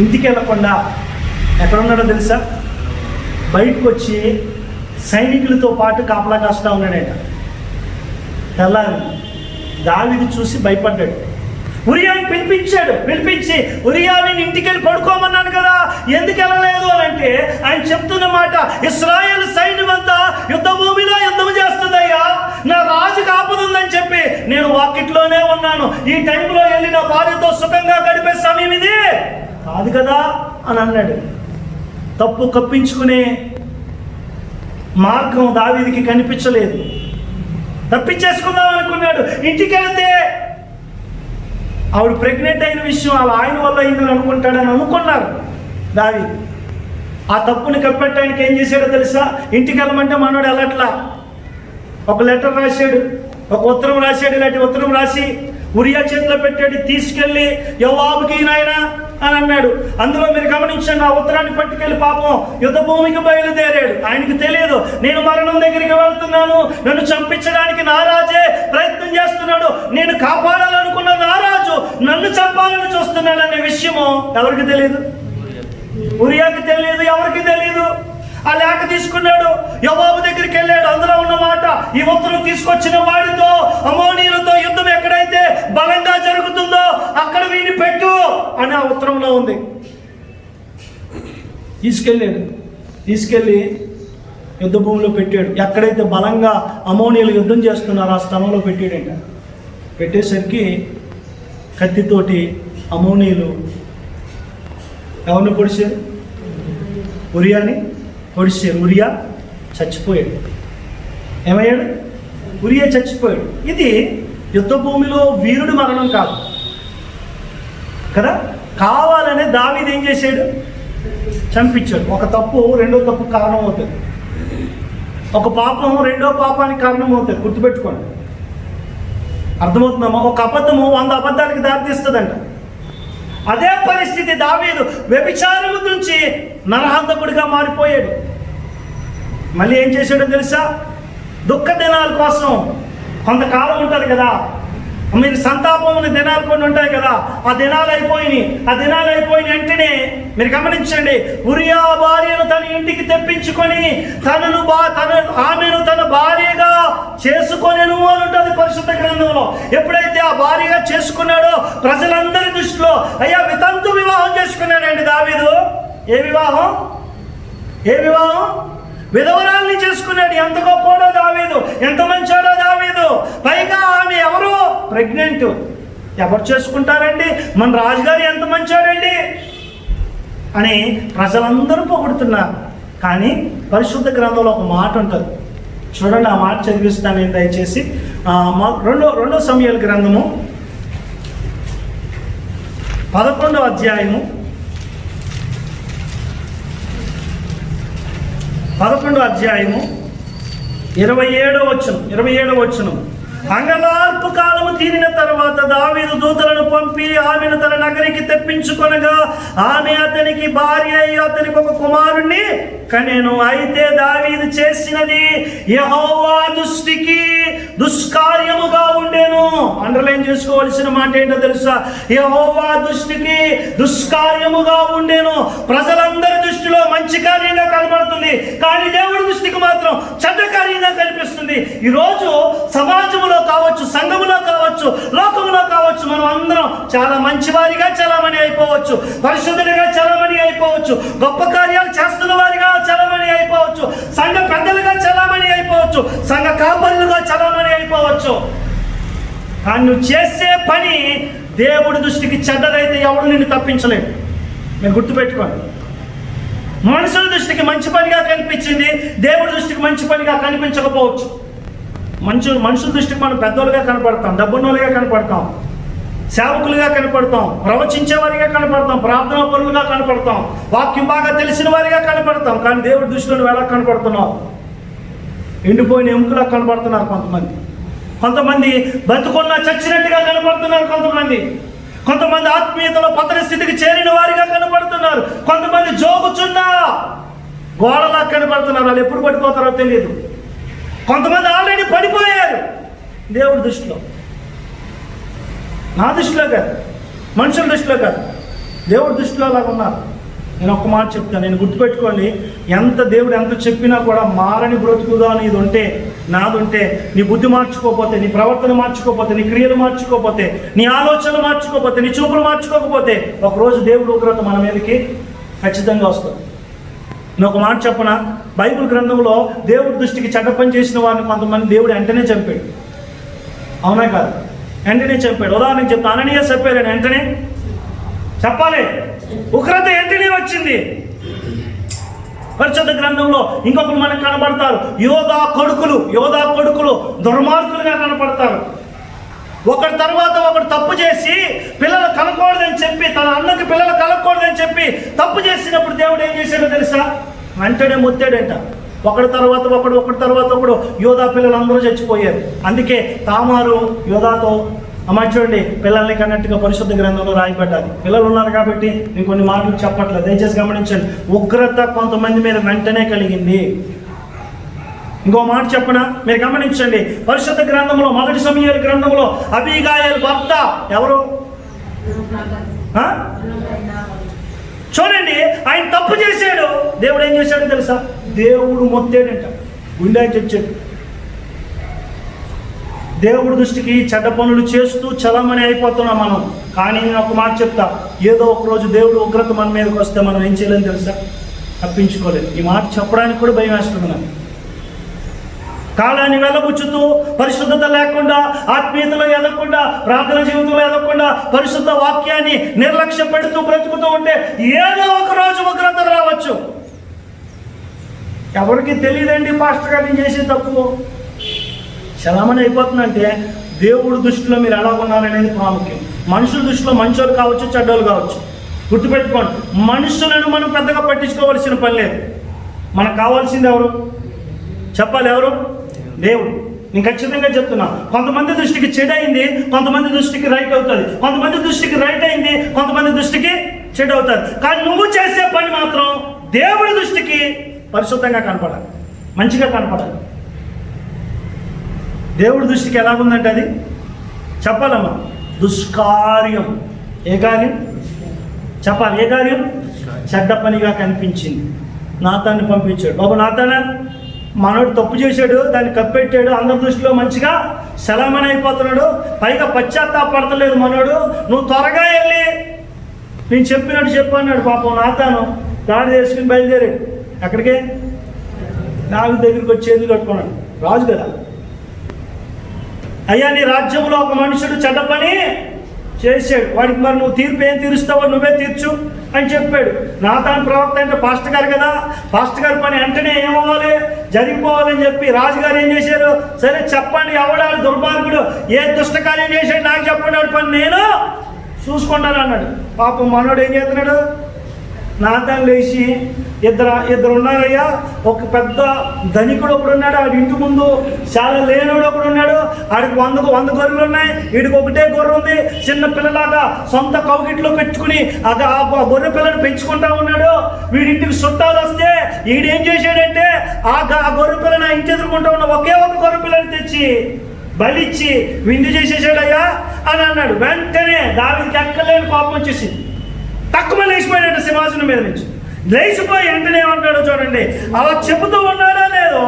ఇంటికి వెళ్ళకుండా ఎక్కడున్నాడో తెలుసా? బయటకు వచ్చి సైనికులతో పాటు కాపలా కాస్తా ఉన్నాడట. తెల్లారి దావీదు చూసి భయపడ్డాడు. ఉరియాని పిలిపించి ఉరియా నేను ఇంటికి వెళ్ళి పడుకోమన్నాను కదా, ఎందుకు వెళ్ళలేదు అని అంటే ఆయన చెప్తున్న మాట, ఇశ్రాయేలు సైన్యం అంతా యుద్ధ భూమిలో యుద్ధం చేస్తుందయ్యా, నా రాజుకు ఆపదుందని చెప్పి నేను వాకిట్లోనే ఉన్నాను. ఈ టైంలో వెళ్ళి నా భార్యతో సుఖంగా గడిపే సమయం ఇది కాదు కదా అని అన్నాడు. తప్పు కప్పించుకునే మార్గం దావీదుకి కనిపించలేదు. తప్పించేసుకుందాం అనుకున్నాడు. ఇంటికి వెళ్తే ఆవిడ ప్రెగ్నెంట్ అయిన విషయం అలా ఆయన వల్ల అయిందని అనుకుంటాడని అనుకున్నారు దావీదు. ఆ తప్పుని కప్పెట్టడానికి ఏం చేశాడో తెలుసా? ఇంటికి వెళ్ళమంటే మనోడు వెళ్ళట్లా. ఒక లెటర్ రాశాడు, ఒక ఉత్తరం రాశాడు. ఇలాంటి ఉత్తరం రాసి ఉరియా చేతిలో పెట్టాడు. తీసుకెళ్ళి యోవాబుకి నాయనా అని అన్నాడు. అందులో మీరు గమనించండి, ఆ ఉత్తరాన్ని పట్టుకెళ్ళి పాపం యుద్ధ భూమికి బయలుదేరాడు. ఆయనకు తెలియదు నేను మరణం దగ్గరికి వెళ్తున్నాను, నన్ను చంపించడానికి నా రాజే ప్రయత్నం చేస్తున్నాడు, నేను కాపాడాలనుకున్న నా రాజు నన్ను చంపాలని చూస్తున్నాడు అనే విషయము ఎవరికి తెలియదు? ఉరియాకి తెలియదు, ఎవరికి తెలియదు. ఆ లేఖ తీసుకున్నాడు, యోవాబు దగ్గరికి వెళ్ళాడు. అందులో ఉన్న మాట, ఈ ఉత్తరం తీసుకొచ్చిన వాడితో అమోనీయులతో యుద్ధం ఎక్కడైతే బలంగా జరుగుతుందో అక్కడ వీడిని పెట్టు అని ఆ ఉత్తరంలో ఉంది. తీసుకెళ్ళి యుద్ధ భూమిలో పెట్టాడు. ఎక్కడైతే బలంగా అమోనీయులు యుద్ధం చేస్తున్నారో ఆ స్థలంలో పెట్టాడంట. పెట్టేసరికి కత్తితోటి అమోనీయులు ఎవరిని పొడిచారు? ఉరియాని పొడిచారు. ఉరియా చచ్చిపోయాడు. ఏమయ్యాడు? ఉరియా చచ్చిపోయాడు. ఇది యుద్ధ భూమిలో వీరుడి మరణం కాదు కదా. కావాలనే దావీదు ఏం చేశాడు? చంపించాడు. ఒక తప్పు రెండో తప్పు కారణం అవుతుంది. ఒక పాపం రెండో పాపానికి కారణం అవుతుంది. గుర్తుపెట్టుకోండి, అర్థమవుతుందమ్మా? ఒక అబద్ధము 100 అబద్ధాలకు దారితీస్తుందంట. అదే పరిస్థితి దావీదు వ్యభిచారము నుంచి నరహంతకుడిగా మారిపోయాడు. మళ్ళీ ఏం చేశాడో తెలుసా? దుఃఖ దినాల కోసం కొంతకాలం ఉంటుంది కదా, మీరు సంతాపముల దినాలు కొన్ని ఉంటాయి కదా, ఆ దినాలు అయిపోయినాయి వెంటనే మీరు గమనించండి, ఉరియా భార్యను తన ఇంటికి తెప్పించుకొని ఆమెను తన భార్యగా చేసుకొనెను అని ఉంటుంది పరిశుద్ధ గ్రంథంలో. ఎప్పుడైతే ఆ భార్యగా చేసుకున్నాడో ప్రజలందరి దృష్టిలో అయ్యా వితంతు వివాహం చేసుకున్నాడండి దావీదు. ఏ వివాహం? విధవరాల్ని చేసుకున్నాడు. ఎంత గొప్పోడో దావీదు, ఎంత మంచోడో దావీదు. పైగా ఆమె ఎవరు? ప్రెగ్నెంట్. ఎవరు చేసుకుంటారండి? మన రాజుగారు ఎంత మంచోడండి అని ప్రజలందరూ పొగుడుతున్నారు. కానీ పరిశుద్ధ గ్రంథంలో ఒక మాట ఉంటుంది, చూడండి. ఆ మాట చదివిస్తాను నేను దయచేసి. రెండో సమూయేలు గ్రంథము 11వ అధ్యాయము 11వ అధ్యాయము 27వ వచనం. అంగలార్పు కాలము తీరిన తర్వాత దావీదు దూతలను పంపి ఆమెను తన నగరికి తెప్పించుకొనగా ఆమె అతనికి భార్య అయి అతనికి ఒక కుమారుణ్ణి కనెను. అయితే దావీదు చేసినది యెహోవా దృష్టికి దుష్కార్యముగా ఉండెను. అండర్లైన్ చేసుకోవాల్సిన మాట ఏంటో తెలుసా? యెహోవా దృష్టికి దుష్కార్యముగా ఉండెను. ప్రజలందరి దృష్టిలో మంచి కార్యంగా కనబడుతుంది, కానీ దేవుడి దృష్టికి మాత్రం చెడ్డ కార్యంగా కనిపిస్తుంది. ఈరోజు సమాజంలో కావచ్చు, సంఘములో కావచ్చు, లోకములో కావచ్చు, మనం అందరం చాలా మంచివారిగా చలామణి అయిపోవచ్చు, పరిశుద్ధులుగా చలామణి అయిపోవచ్చు, గొప్ప కార్యాలు చేస్తున్న వారిగా చలామణి అయిపోవచ్చు, సంఘ పెద్దలుగా చలామణి అయిపోవచ్చు, సంఘ కాపరులుగా చలామణి అయిపోవచ్చు. కానీ నువ్వు చేసే పని దేవుడి దృష్టికి చెడ్డదైతే ఎవడు నిన్ను తప్పించలేడు. మీరు గుర్తుపెట్టుకోండి. మనుషుల దృష్టికి మంచి పనిగా కనిపించింది, దేవుడి దృష్టికి మంచి పనిగా కనిపించకపోవచ్చు. మనుషుల దృష్టికి మనం పెద్దోళ్ళుగా కనపడతాం, డబ్బున్నోళ్ళుగా కనపడతాం, సేవకులుగా కనపడతాం, ప్రవచించేవారిగా కనపడతాం, ప్రార్థనా పరులుగా కనపడతాం, వాక్యం బాగా తెలిసిన వారిగా కనపడతాం. కానీ దేవుడి దృష్టిలో నువ్వు ఎలా కనపడుతున్నావు? ఎండిపోయిన ఎముకలా కనపడుతున్నారు కొంతమంది బతుకున్న చచ్చినట్టుగా కనపడుతున్నారు, కొంతమంది ఆత్మీయతలో పతన స్థితికి చేరిన వారిగా కనపడుతున్నారు, కొంతమంది జోగుచున్నా గోడలా కనపడుతున్నారు. వాళ్ళు ఎప్పుడు పడిపోతారో తెలియదు. కొంతమంది ఆల్రెడీ పడిపోయారు. దేవుడి దృష్టిలో, నా దృష్టిలో కాదు, మనుషుల దృష్టిలో కాదు, దేవుడి దృష్టిలో అలాగ ఉన్నారు. నేను ఒక్క మాట చెప్తాను, నేను గుర్తుపెట్టుకోండి. దేవుడు ఎంత చెప్పినా కూడా మారని బ్రతుకుగా నీది ఉంటే, నాది ఉంటే, నీ బుద్ధి మార్చుకోకపోతే, నీ ప్రవర్తన మార్చుకోకపోతే, నీ క్రియలు మార్చుకోకపోతే, నీ ఆలోచనలు మార్చుకోకపోతే, నీ చూపులు మార్చుకోకపోతే, ఒకరోజు దేవుడు ఉగ్రత మన మీదకి ఖచ్చితంగా వస్తుంది. నేను ఒక మాట చెప్పనా? బైబిల్ గ్రంథంలో దేవుడి దృష్టికి చెడ్డ పని చేసిన వారిని కొంతమంది దేవుడు వెంటనే చంపాడు. అవునా కాదు? వెంటనే చంపాడు. ఉదాహరణకు చెప్తా, అననీయ చెప్పారు, వెంటనే చెప్పాలి, ఉగ్రత వెంటనే వచ్చింది. పరిశుద్ధ గ్రంథంలో ఇంకొకరు మనకు కనబడతారు, యోధా కొడుకులు దుర్మార్గులుగా కనపడతారు. ఒకటి తర్వాత ఒకడు తప్పు చేసి పిల్లలు కలగకూడదని చెప్పి, తన అన్నకి పిల్లలు కలగకూడదని చెప్పి తప్పు చేసినప్పుడు దేవుడు ఏం చేశాడో తెలుసా? వెంటనే ముత్తాడంట. ఒకటి తర్వాత ఒకడు యోధా పిల్లలు అందరూ చచ్చిపోయారు. అందుకే తామారు యోధాతో అమ్మ చూడండి పిల్లల్ని కన్నట్టుగా పరిశుద్ధ గ్రంథంలో రాయబడ్డారు. పిల్లలు ఉన్నారు కాబట్టి నేను కొన్ని మాటలు చెప్పట్లేదు, దయచేసి గమనించండి. ఉగ్రత కొంతమంది మీద వెంటనే కలిగింది. ఇంకో మాట చెప్పనా, మీరు గమనించండి. పరిశుద్ధ గ్రంథంలో 1 సమూయేలు గ్రంథంలో అబీగాయలు భర్త ఎవరు? చూడండి, ఆయన తప్పు చేశాడు. దేవుడు ఏం చేశాడో తెలుసా? దేవుడు మొత్తాడంట, గుండె చచ్చాడు. దేవుడి దృష్టికి చెడ్డ పనులు చేస్తూ చలమని అయిపోతున్నాం మనం. కానీ నేను ఒక మాట చెప్తా, ఏదో ఒకరోజు దేవుడు ఉగ్రత మన మీదకి వస్తే మనం ఏం చేయలేని తెలుసా? తప్పించుకోలేదు. ఈ మాట చెప్పడానికి కూడా భయం వేస్తుంది నాకు. కాలాన్ని వెళ్ళబుచ్చుతూ, పరిశుద్ధత లేకుండా, ఆత్మీయతలో ఎదగకుండా, ప్రార్థన జీవితంలో ఎదగకుండా, పరిశుద్ధ వాక్యాన్ని నిర్లక్ష్యం పెడుతూ బ్రతుకుతూ ఉంటే ఏదో ఒక రోజు ఉగ్రత రావచ్చు. ఎవరికి తెలియదండి పాస్టర్ గారు నేను చేసే తప్పు. చలామణి అయిపోతుందంటే దేవుడి దృష్టిలో మీరు ఎలా ఉన్నారనేది ప్రాముఖ్యం. మనుషుల దృష్టిలో మంచోళ్ళు కావచ్చు, చెడ్డోళ్ళు కావచ్చు. గుర్తుపెట్టుకోండి, మనుషులను మనం పెద్దగా పట్టించుకోవాల్సిన పని లేదు. మనకు కావాల్సింది ఎవరు చెప్పాలి? ఎవరు? దేవుడు. నేను ఖచ్చితంగా చెప్తున్నా, కొంతమంది దృష్టికి చెడు అయింది, కొంతమంది దృష్టికి రైట్ అవుతుంది, కొంతమంది దృష్టికి రైట్ అయింది, కొంతమంది దృష్టికి చెడు అవుతుంది. కానీ నువ్వు చేసే పని మాత్రం దేవుడి దృష్టికి పరిశుద్ధంగా కనపడాలి, మంచిగా కనపడాలి. దేవుడి దృష్టికి ఎలాగుందంటే అది చెప్పాలమ్మా, దుష్కార్యం. ఏ కార్యం చెప్పాలి? ఏ కార్యం? చెడ్డ పనిగా కనిపించింది. నాతాన్ని పంపించాడు. బాబు నాతాన, మనోడు తప్పు చేశాడు, దాన్ని కప్పెట్టాడు, అందరి దృష్టిలో మంచిగా సలామని అయిపోతున్నాడు, పైగా పశ్చాత్తాపడతలేదు మనోడు, నువ్వు త్వరగా వెళ్ళి నేను చెప్పినట్టు చెప్పు అన్నాడు. పాపం నాతాను దాడి చేసుకుని బయలుదేరాడు. ఎక్కడికే? నాగు దగ్గరికి వచ్చి చేతులు కట్టుకున్నాడు. రాజు కదా. అయ్యా, నీ రాజ్యంలో ఒక మనుషుడు చెడ్డ పని చేశాడు, వాడికి మరి నువ్వు తీర్పు ఏం తీరుస్తావో నువ్వే తీర్చు అని చెప్పాడు. నాతాను ప్రవక్త అంటే పాస్టర్ గారు కదా, పాస్టర్ గారి పని వెంటనే ఏమవ్వాలి, జరిగిపోవాలని చెప్పి రాజుగారు ఏం చేశారు? సరే చెప్పండి, ఎవడాడు దుర్మార్గుడు, ఏ దుష్టకార్యం చేశాడు నాకు చెప్పండి, వాడి పని నేను చూసుకుంటాను అన్నాడు. పాపం మనోడు ఏం చేస్తున్నాడు? నాతాను లేచి ఇద్దరు ఉన్నారయ్యా, ఒక పెద్ద ధనికుడు ఒకడు ఉన్నాడు, ఆడి ఇంటి ముందు చాలా లేనుడు ఒకడు ఉన్నాడు, ఆడికి 100 గొర్రెలు ఉన్నాయి, వీడికి ఒకటే గొర్రె ఉంది, చిన్న పిల్లలాగా సొంత కౌగిట్లో పెట్టుకుని ఆ గొర్రె పిల్లని పెంచుకుంటా ఉన్నాడు. వీడింటికి చుట్టాలు వస్తే వీడేం చేశాడంటే ఆ గొర్రె పిల్లని ఆ ఇంటి ఎదుర్కొంటా ఉన్న ఒకే ఒక గొర్రె పిల్లని తెచ్చి బలిచ్చి విందు చేసేసాడయ్యా అని అన్నాడు. వెంటనే దావీదుకి ఎక్కలేని కోపం వచ్చేసింది. తక్కువ లేచిపోయాడు సింహాసనం మీద నుంచి. లేచిపోయి వెంటనే ఏమంటాడో చూడండి. అలా చెబుతూ ఉన్నాడో లేదో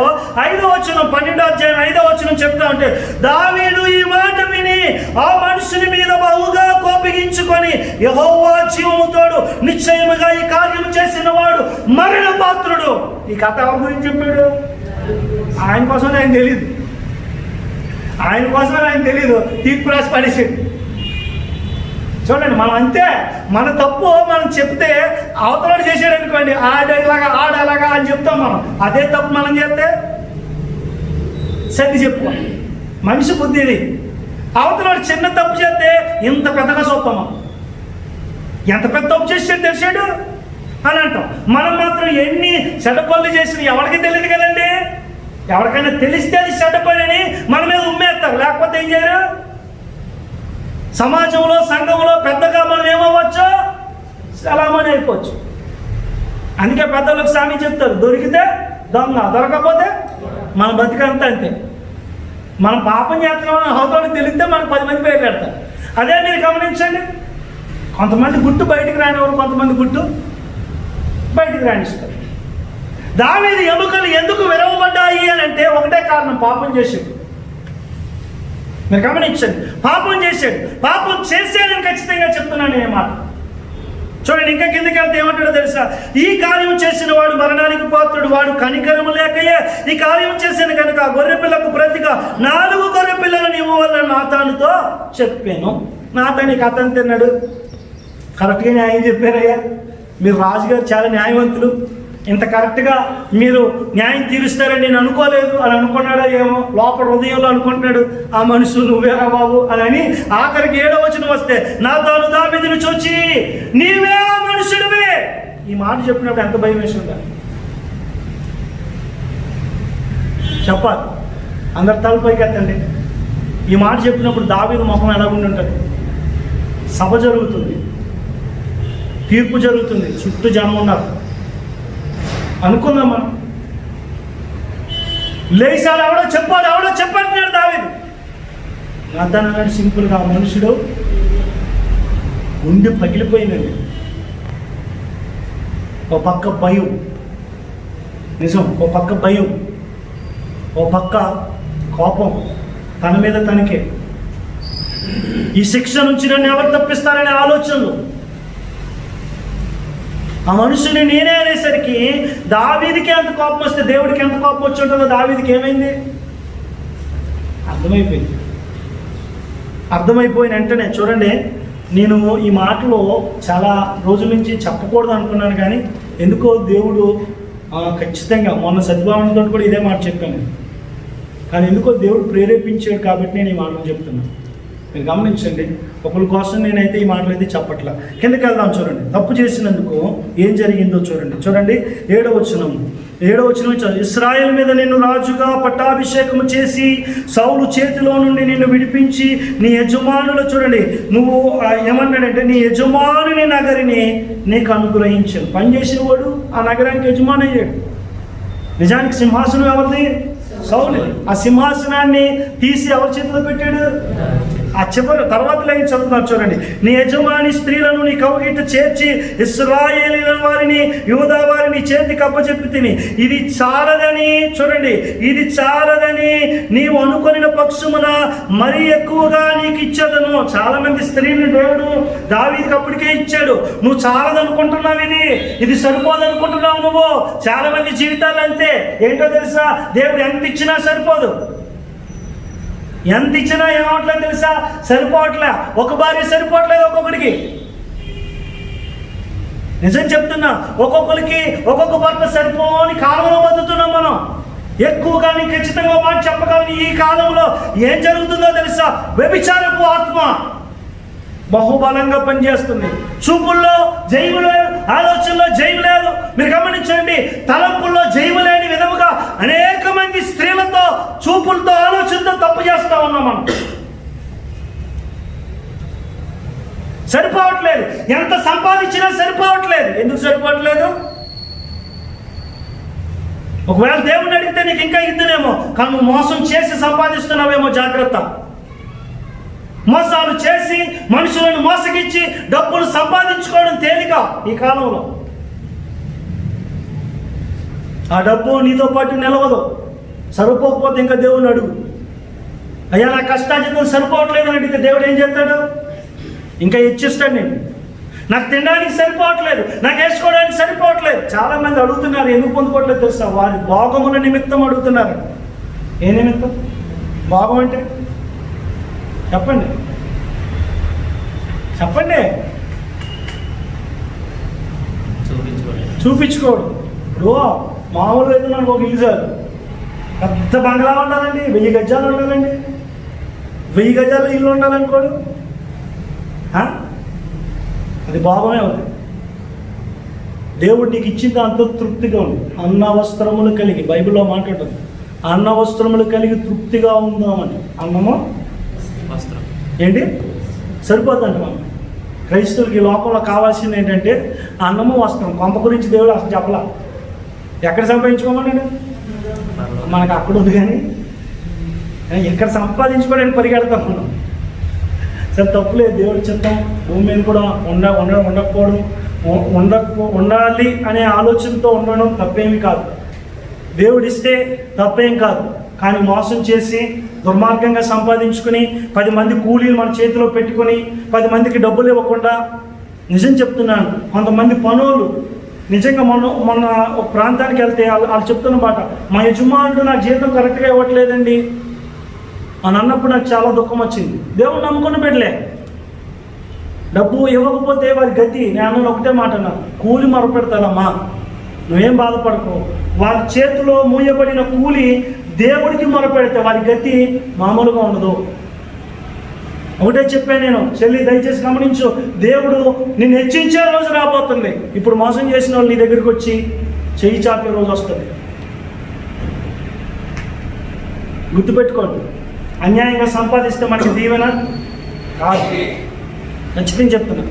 5వ వచనం 12వ అధ్యాయం 5వ వచనం చెప్తా ఉంటే, దావీదు ఈ మాట విని ఆ మనుషుని మీద బహుగా కోపగించుకొని, యెహోవా జీవముతోడు నిశ్చయముగా ఈ కార్యం చేసిన వాడు మరణ పాత్రుడు. ఈ కథ ఎవరి గురించి చెప్పాడు? ఆయన కోసం ఆయన తెలియదు, ఆయన కోసం ఆయన తెలీదు, తీర్పు రాసి పడేసాడు. చూడండి, మనం అంతే, మన తప్పు మనం చెప్తే అవతలాడు చేసాడు అనుకోండి, ఆడలాగా అని చెప్తాం మనం. అదే తప్పు మనం చేస్తే సర్ది చెప్పుకో. మనిషి బుద్ధి ఇది. అవతలాడు చిన్న తప్పు చేస్తే ఇంత పెద్దగా చూస్తాం మనం. ఎంత పెద్ద తప్పు చేసాడు తెలిసాడు అని అంటాం. మనం మాత్రం ఎన్ని చెడ్డ పనులు చేసినా ఎవరికి తెలియదు కదండి. ఎవరికైనా తెలిస్తే అది చెడ్డ పని మన మీద ఉమ్మేస్తారు, లేకపోతే ఏం చేయరు. సమాజంలో సంఘంలో పెద్దగా మనం ఏమవ్వచ్చు, చలామణి అయిపోవచ్చు. అందుకే పెద్దలకు సామి చెప్తారు, దొరికితే దొంగ, దొరకపోతే మన బతికంతా అంతే. మనం పాపం చేస్తున్నామని అవతలకి తెలిస్తే మనకు 10 మంది పేరు పెడతారు. అదే మీరు గమనించండి, కొంతమంది గుట్టు బయటికి రానివారు, కొంతమంది గుట్టు బయటికి రానిస్తారు. దావీదు ఎముకలు ఎందుకు విరవబడ్డాయి అని అంటే ఒకటే కారణం, పాపం చేశాడు. మీరు గమనించండి, పాపం చేశాడు. పాపం చేశాడని ఖచ్చితంగా చెప్తున్నాను నేను మాట. చూడండి, ఇంకా కిందకి వెళ్తే ఏమంటాడో తెలుసా? ఈ కార్యం చేసిన వాడు మరణానికి పాత్రుడు, వాడు కనికరము లేకయే ఈ కార్యం చేసిన కనుక ఆ గొర్రె పిల్లకు ప్రతిగా 4 గొర్రె పిల్లలను ఇవ్వవలని నాతానుతో చెప్పాను. నాతాను కథ తిన్నాడు. కరెక్ట్గా న్యాయం చెప్పారయ్యా, మీరు రాజుగారు చాలా న్యాయవంతులు, ఇంత కరెక్ట్గా మీరు న్యాయం తీరుస్తారని నేను అనుకోలేదు అని అనుకున్నాడో ఏమో, లోపల హృదయంలో అనుకుంటున్నాడు, ఆ మనుషులు నువ్వేరా బాబు అని. ఆఖరికి 7వ వచనం వస్తే, నాతాను దావీదును చూచి నీవే ఆ మనుషుడివే. ఈ మాట చెప్పినప్పుడు ఎంత భయం వేసి ఉండాలి చెప్పాలి. అందరు తలపైకి ఎత్తండి. ఈ మాట చెప్పినప్పుడు దావీదు ముఖం ఎలా ఉండి ఉంటుంది? సభ జరుగుతుంది, తీర్పు జరుగుతుంది, చుట్టూ జనం ఉన్నారు అనుకుందాం మనం. లేచాడు, ఎవడో చెప్పాడు దావీదు. నాతాను అన్నాడు సింపుల్గా, ఆ మనుషుడు గుండె పగిలిపోయిందండి. ఓ పక్క భయం, నిజం, ఓ పక్క భయం, ఓ పక్క కోపం, తన మీద తనకే. ఈ శిక్ష నుంచి నన్ను ఎవరు తప్పిస్తారనే ఆలోచనలు. ఆ మనుషుని నేనే అనేసరికి దావీదుకి ఎంత కోపం వస్తే దేవుడికి ఎంత కోపం వచ్చి ఉంటుందో దావీదుకి ఏమైంది అర్థమైపోయిన వెంటనే చూడండి, నేను ఈ మాటలో చాలా రోజుల నుంచి చెప్పకూడదు అనుకున్నాను, కానీ ఎందుకో దేవుడు ఖచ్చితంగా మొన్న సద్భావనతో కూడా ఇదే మాట చెప్పాను, కానీ ఎందుకో దేవుడు ప్రేరేపించాడు కాబట్టి నేను ఈ మాటలు చెప్తున్నాను. మీరు గమనించండి, ఒకరి కోసం నేనైతే ఈ మాటలు అయితే చెప్పట్లా. కిందకి వెళ్దాం. చూడండి, తప్పు చేసినందుకు ఏం జరిగిందో చూడండి. 7వ వచనం ఇశ్రాయేలు మీద నిన్ను రాజుగా పట్టాభిషేకము చేసి సౌలు చేతిలో నుండి నిన్ను విడిపించి నీ యజమానులు, చూడండి, నువ్వు ఏమన్నాడంటే నీ యజమానుని నగరిని నీకు అనుగ్రహించాను. పనిచేసేవాడు ఆ నగరానికి యజమాని అయ్యాడు. నిజానికి సింహాసనం ఎవరిది? సౌలు. ఆ సింహాసనాన్ని తీసి ఎవరి చేతిలో పెట్టాడు? ఆ చివరి తర్వాత లైన్ చదువుతున్నారు చూడండి. నీ యజమాని స్త్రీలను నీ కౌగిట చేర్చి ఇశ్రాయేలీల వారిని యూదా వారిని చేతికి అప్పచెప్పి తిని ఇది చాలదని, చూడండి, ఇది చాలదని నీవు అనుకొనిన పక్షమున మరీ ఎక్కువగా నీకు ఇచ్చేదను. చాలా మంది స్త్రీలను దేవుడు దావీదుకి అప్పటికే ఇచ్చాడు. నువ్వు చాలదనుకుంటున్నావు, ఇది సరిపోదనుకుంటున్నావు. నువ్వు చాలా మంది జీవితాలు అంతే. ఏంటో తెలుసా? దేవుడు ఎంత ఇచ్చినా సరిపోదు. ఎంత ఇచ్చినా ఏమవట్లేదు తెలుసా? సరిపోవట్లే. ఒక భార్య సరిపోవట్లేదు ఒక్కొక్కడికి. నిజం చెప్తున్నా, ఒక్కొక్కరికి ఒక్కొక్క భర్త సరిపోని కాలంలో బతుకుతున్నాం మనం. ఎక్కువగా నీకు ఖచ్చితంగా మాట చెప్పగలను, ఈ కాలంలో ఏం జరుగుతుందో తెలుసా? వ్యభిచారపు ఆత్మ బహుబలంగా పనిచేస్తుంది. చూపుల్లో జైవులో ఆలోచనలో జయం లేదు. మీరు గమనించండి, తలంపుల్లో జయం లేని విధముగా అనేక మంది స్త్రీలతో, చూపులతో, ఆలోచనతో తప్పు చేస్తా ఉన్నాం మనం. సరిపోవట్లేదు. ఎంత సంపాదించినా సరిపోవట్లేదు. ఎందుకు సరిపోవట్లేదు? ఒకవేళ దేవుడిని అడిగితే నీకు ఇంకా ఇద్దునేమో, కానీ నువ్వు మోసం చేసి సంపాదిస్తున్నావేమో. జాగ్రత్త. మోసాలు చేసి మనుషులను మోసగిచ్చి డబ్బులు సంపాదించుకోవడం తేలిక ఈ కాలంలో. ఆ డబ్బు నీతో పాటు నిలవదు. సరిపోకపోతే ఇంకా దేవుడిని అడుగు. అయ్యా నా కష్టాజితం సరిపోవట్లేదు అని అడిగితే దేవుడు ఏం చేస్తాడు? ఇంకా ఇచ్చిస్తాడు. నేను నాకు తినడానికి సరిపోవట్లేదు, నాకు వేసుకోవడానికి సరిపోవట్లేదు. చాలామంది అడుగుతున్నారు. ఎందుకు పొందుకోవట్లేదు తెలుసా? వారి భోగముల నిమిత్తం అడుగుతున్నారు. ఏ నిమిత్తం? భోగం అంటే చెప్పండి, చెప్పండి. చూపించుకోడు. ఇప్పుడు మామూలుగా అయితే నాకు ఒక ఇల్లు చాలు. పెద్ద బంగ్లా ఉండాలండి, 1000 గజాలు ఉండాలండి, 1000 గజాలు ఇల్లు ఉండాలనుకోడు. అది భావమే అవుతుంది. దేవుడు నీకు ఇచ్చిన దాంతో తృప్తిగా ఉంది. అన్న వస్త్రములు కలిగి, బైబిల్లో మాట్లాడుతుంది, అన్న వస్త్రములు కలిగి తృప్తిగా ఉందామని. అన్నము వస్త్రం ఏంటి? సరిపోతుందంట. మనం క్రైస్తవులకి ఈ లోకంలో కావాల్సింది ఏంటంటే అన్నము వస్త్రం. కొంత గురించి దేవుడు అసలు చెప్పలా. ఎక్కడ సంపాదించుకోమన్నాడు? మనకు అక్కడ ఉంది, కానీ ఎక్కడ సంపాదించుకోవడానికి పరిగెడతాం మనం. సరే, తప్పులేదు. దేవుడి చిత్తం భూమి మీద కూడా ఉండకపోవడం, ఉండాలి అనే ఆలోచనతో ఉండడం తప్పేమి కాదు. దేవుడిస్తే తప్పేం కాదు. కానీ మోసం చేసి దుర్మార్గంగా సంపాదించుకుని 10 మంది కూలీలు మన చేతిలో పెట్టుకొని 10 మందికి డబ్బులు ఇవ్వకుండా, నిజం చెప్తున్నాను, కొంతమంది పనులు నిజంగా మొన్న ఒక ప్రాంతానికి వెళ్తే వాళ్ళు చెప్తున్న మాట, మా యజమానుడు నాకు జీతం కరెక్ట్గా ఇవ్వట్లేదండి అని అన్నప్పుడు నాకు చాలా దుఃఖం వచ్చింది. దేవుడు నమ్ముకుని పెట్టలే. డబ్బు ఇవ్వకపోతే వారి గతి, నేను ఒకటే మాట అన్నా, కూలి మొరపెడతానమ్మా, నువ్వేం బాధపడకు. వారి చేతిలో మూయబడిన కూలి దేవుడికి మొరపెడితే వారి గతి మామూలుగా ఉండదు. ఒకటే చెప్పాను నేను, చెల్లి దయచేసి గమనించు, దేవుడు నిన్ను హెచ్చించే రోజు రాబోతుంది. ఇప్పుడు మోసం చేసిన వాళ్ళు నీ దగ్గరికి వచ్చి చెయ్యి చాపే రోజు వస్తుంది. గుర్తుపెట్టుకోండి, అన్యాయంగా సంపాదిస్తే మనకి దీవెన కాదు. ఖచ్చితంగా చెప్తున్నా.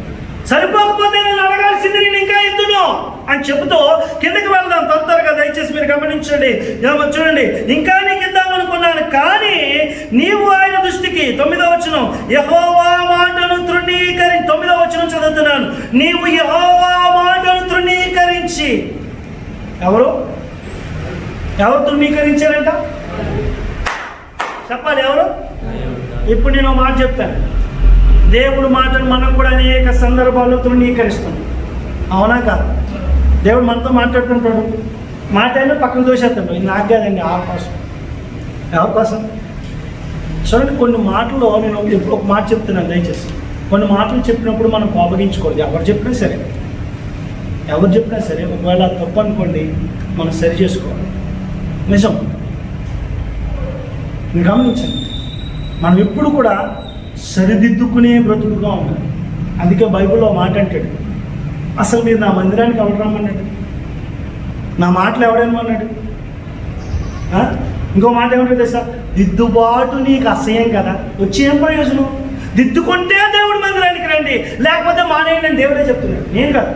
సరిపోకపోతే నేను అడగాల్సింది నేను ఇంకా ఇద్దును అని చెబుతూ కిందకి వెళ్దాం తొందరగా. దయచేసి మీరు గమనించండి. చూడండి, ఇంకా నీకు ఇద్దామనుకున్నాను, కానీ నీవు ఆయన దృష్టికి, 9వ వచనం, యెహోవా మాటను తృణీకరించి, 9వ వచనం చదువుతున్నాను, నీవు యెహోవా మాటను తృణీకరించి. ఎవరు తృణీకరించారంట? చెప్పాలి ఎవరు? ఇప్పుడు నేను మాట చెప్తాను. దేవుడు మాటను మనం కూడా అనేక సందర్భాల్లో తృణీకరిస్తాం. అవునా కాదు? దేవుడు మనతో మాట్లాడుతుంటాడు, మాట అయినా పక్కన దోషేస్తాడు. ఇది నాకు కాదండి, అవకాశం. చూడండి, కొన్ని మాటలు నేను ఎప్పుడు ఒక మాట చెప్తున్నాను, దయచేసి. కొన్ని మాటలు చెప్పినప్పుడు మనం కోపగించకూడదు. ఎవరు చెప్పినా సరే, ఒకవేళ తప్పు అనుకోండి, మనం సరి చేసుకోవాలి. నిజం. మీరు గమనించండి, మనం ఎప్పుడు కూడా సరిదిద్దుకునే బ్రతుకుగా ఉండాలి. అందుకే బైబిల్లో మాట అంటాడు, అసలు మీరు నా మందిరానికి ఎవరు రమ్మన్నాడు? నా మాటలు ఎవడేమన్నాడు? ఇంకో మాట ఏమంటే తెలుసా? దిద్దుబాటు నీకు అసహ్యం కదా, వచ్చి ఏం ప్రయోజనం? దిద్దుకుంటే దేవుడి మందిరానికి రండి, లేకపోతే మానేయండి అని దేవుడే చెప్తున్నాడు, నేను కాదు.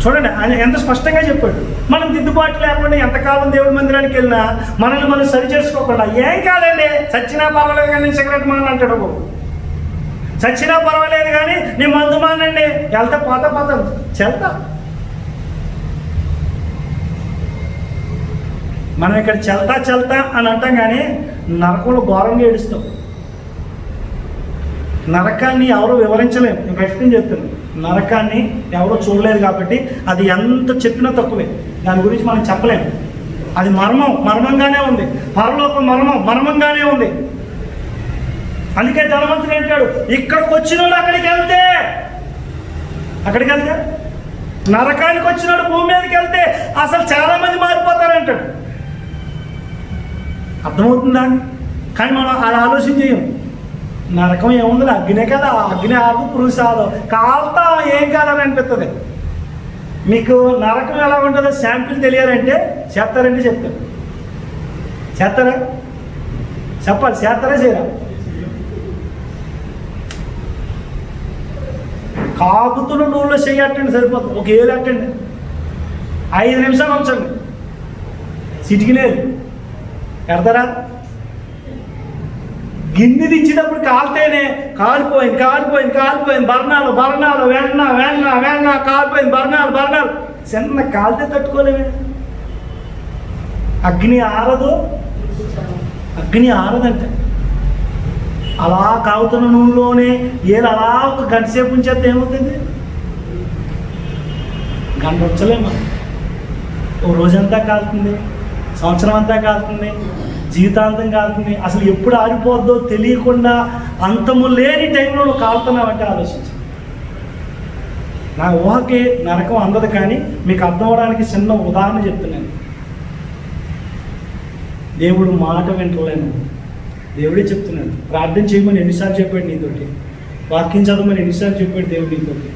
చూడండి, ఆయన ఎంత స్పష్టంగా చెప్పాడు. మనం దిద్దుబాటు లేకుండా ఎంతకాలం దేవుడి మందిరానికి వెళ్ళినా మనల్ని మనం సరి చేసుకోకుండా, ఏం కాదండి, చచ్చినా పర్వాలేదు కానీ సిగరెట్ మాని అంటాడు. చచ్చినా పర్వాలేదు కానీ నీ మందు మానండి, వెళ్తా పోతాను చెల్తా. మనం ఇక్కడ చెల్తా అని అంటాం, కానీ నరకంలో ఘోరంగా ఏడుస్తాం. నరకాన్ని ఎవరు వివరించలేము. నేను ఖచ్చితంగా చెప్తున్నాను, నరకాన్ని ఎవరో చూడలేదు కాబట్టి అది ఎంత చెప్పినా తక్కువే. దాని గురించి మనం చెప్పలేము. అది మర్మంగానే ఉంది. పరలోకం మర్మంగానే ఉంది. అందుకే ధనవంతుడు అంటాడు, ఇక్కడికి వచ్చినోడు అక్కడికి వెళ్తే నరకానికి వచ్చినాడు భూమి మీదకి వెళ్తే అసలు చాలామంది మారిపోతారంటాడు. అర్థమవుతుందా? కానీ మనం అలా ఆలోచన చేయం. నరకం ఏముంది? అగ్నే కదా, అగ్ని ఆదు పురుషాలు కాల్తా ఏం కాదని అనిపిస్తుంది. మీకు నరకం ఎలా ఉంటుందో శాంపిల్ తెలియాలంటే చేస్తారంటే చెప్తారు. చేస్తారా? చెప్పాలి. చేస్తారా చేయరా? కాకుతున్న నూనెలో చేయట్టండి సరిపోతుంది. ఒక ఏళ్ళు అట్టండి, 5 నిమిషాలు ఉంచండి, చిటికిలేదు ఎడతారా? గిన్నె దించినప్పుడు కాలితేనే కాలిపోయింది కాలిపోయింది కాలిపోయింది, బర్ణాలు బర్ణాలు, వెన్న వెన్న వెన్న, కాలిపోయింది బర్ణాలు బర్ణాలు. చిన్న కాలితే తట్టుకోలేమే. అగ్ని ఆరదు, అగ్ని ఆరదంటే అలా కాగుతున్న నూనెలోనే ఏళ్ళు అలా ఒక గంట సేపు ఉంచేస్తే ఏమవుతుంది? గంట ఉంచలేము. ఓ రోజంతా కాలుతుంది, సంవత్సరం అంతా కాలుతుంది, జీవితాంతం కాలుతుంది. అసలు ఎప్పుడు ఆరిపోద్దో తెలియకుండా అంతము లేని టైంలో నువ్వు కాలుతున్నావంటే ఆలోచించు. నా ఊహకి నరకం అందదు, కానీ మీకు అర్థం అవడానికి చిన్న ఉదాహరణ చెప్తున్నాను. దేవుడు మాట వింటలేను, దేవుడే చెప్తున్నాడు. ప్రార్థన చేయమని ఎన్నిసార్లు చెప్పాడు నీతోటి, వాక్యం చదవమని ఎన్నిసార్లు చెప్పాడు దేవుడు నీతోటి.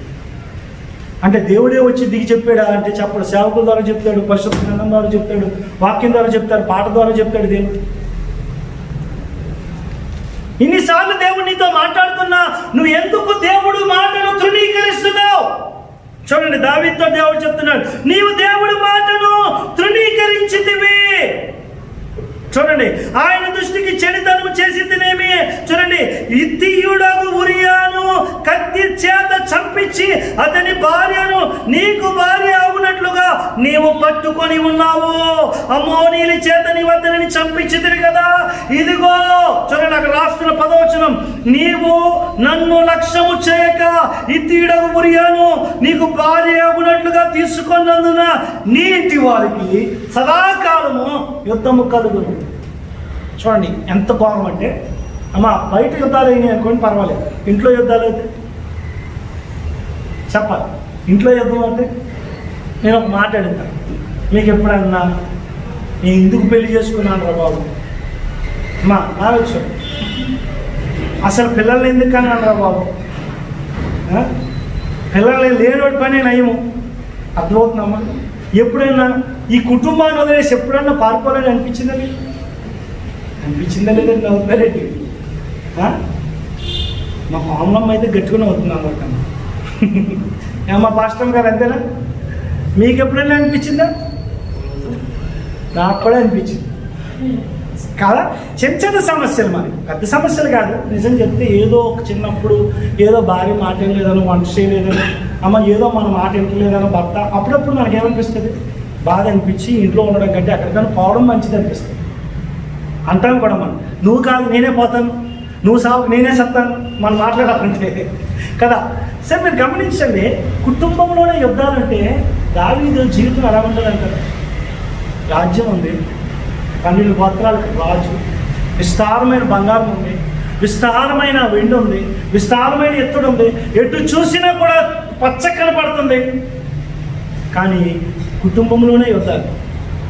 అంటే దేవుడే వచ్చి దిగి చెప్పాడా అంటే చెప్పడు. సేవకుల ద్వారా చెప్తాడు, పరిశుద్ధ గ్రంథం ద్వారా చెప్తాడు, వాక్యం ద్వారా చెప్తాడు, పాట ద్వారా చెప్తాడు దేవుడు. ఇన్నిసార్లు దేవుడు నీతో మాట్లాడుతున్నా నువ్వు ఎందుకు దేవుడు మాటను తృణీకరిస్తున్నావు? చూడండి, దావీదుతో దేవుడు చెప్తున్నాడు, నీవు దేవుడి మాటను తృణీకరించితివి. చూడండి, ఆయన దృష్టికి చెడుతనము చేసిందినేమి. చూడండి, ఇత్తీయుడగు ఉరియాను కత్తి చేత చంపించి అతని భార్యను నీకు భార్య అవునట్లుగా నీవు పట్టుకొని ఉన్నావు. అమ్మోనీల చేత నీవు అతనిని చంపించితివి కదా. ఇదిగో చూడండి, అక్కడ రాస్తున్న 10వ వచనం, నీవు నన్ను లక్ష్యము చేయక ఇత్తీయుడగు ఉరియాను నీకు భార్య అవునట్లుగా తీసుకున్నందున నీ ఇంటి వారికి సదాకాలము యుద్ధము కలుగును. చూడండి ఎంత ఘోరం అంటే, అమ్మా బయట యుద్ధాలు అయినాయి అనుకోండి పర్వాలేదు, ఇంట్లో యుద్ధాలు అయితే చెప్పాలి. ఇంట్లో యుద్ధం అంటే నేను ఒక మాట అడుగుతాను, మీకు ఎప్పుడన్నా నేను ఎందుకు పెళ్లి చేసుకున్నాను రా బాబు అమ్మా నా విషయం, అసలు పిల్లల్ని ఎందుకు అన్నాను రా బాబు, పిల్లల్ని లేనోడి పని నయము. అర్థమవుతుందమ్మా? ఎప్పుడైనా ఈ కుటుంబాన్ని వదిలేసి ఎప్పుడన్నా పారిపోవాలని అనిపించిందని అనిపించిందా లేదండి? నవ్వుతారేంటి? మా మామూలమ్మ అయితే గట్టుకుని అవుతుంది అన్నమాట. మా పాస్టర్ గారు అంతేనా? మీకు ఎప్పుడైనా అనిపించిందా? నాకు కూడా అనిపించింది కదా. చిన్న చిన్న సమస్యలు, మరి పెద్ద సమస్యలు కాదు. నిజం చెప్తే ఏదో ఒక చిన్నప్పుడు ఏదో భార్య మాట వినలేదనో, వంట చేయలేదనో, అమ్మ ఏదో మన మాట వింటలేదనో భర్త, అప్పుడప్పుడు మనకేమనిపిస్తుంది? బాధ అనిపించి ఇంట్లో ఉండడం కంటే ఎక్కడికైనా పోవడం మంచిది అనిపిస్తుంది. అంటాం కూడా మనం, నువ్వు కాదు నేనే పోతాను, నువ్వు సాగు నేనే సత్తాను, మనం మాట్లాడాలంటే కదా. సరే మీరు గమనించండి, కుటుంబంలోనే యుద్ధాలంటే దావీదు జీవితం ఎలా ఉంటుంది అంటారు. రాజ్యం ఉంది, 12 గోత్రాలకు రాజు, విస్తారమైన బంగారం ఉంది, విస్తారమైన వెండి ఉంది, విస్తారమైన ఎత్తుడు ఉంది, ఎటు చూసినా కూడా పచ్చ కనపడుతుంది. కానీ కుటుంబంలోనే యుద్ధాలు.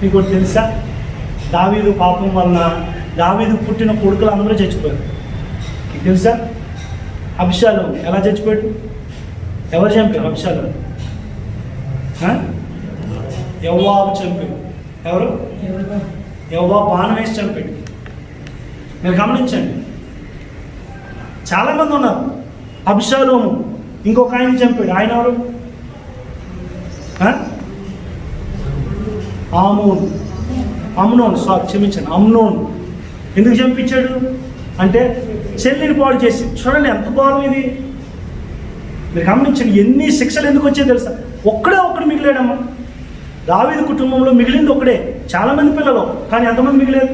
మీకు తెలుసా, దావీదు పాపం వలన దావీదు పుట్టిన కొడుకులు అందరూ చచ్చిపోయారు. మీకు తెలుసా? అబ్షాలోం ఎలా చచ్చిపోయాడు? ఎవరు చంపారు అబ్షాలోం? యెహోవాబు చంపాడు. ఎవరు? యెహోవా బాణం వేసి చంపాడు. మీరు గమనించండి, చాలామంది ఉన్నారు. అబ్షాలోము ఇంకొక ఆయన చంపాడు. ఆయన ఎవరు? అమ్నోన్. ఎందుకు చంపించాడు అంటే చెల్లిని పాడు చేసి. చూడండి ఎంత ఘోరం ఇది. మీరు గమనించండి, ఎన్ని శిక్షలు ఎందుకు వచ్చాయో తెలుసా? ఒక్కడు మిగిలాడమ్మా. దావీదు కుటుంబంలో మిగిలింది ఒక్కడే, చాలామంది పిల్లలు, కానీ ఎంతమంది మిగిలేదు?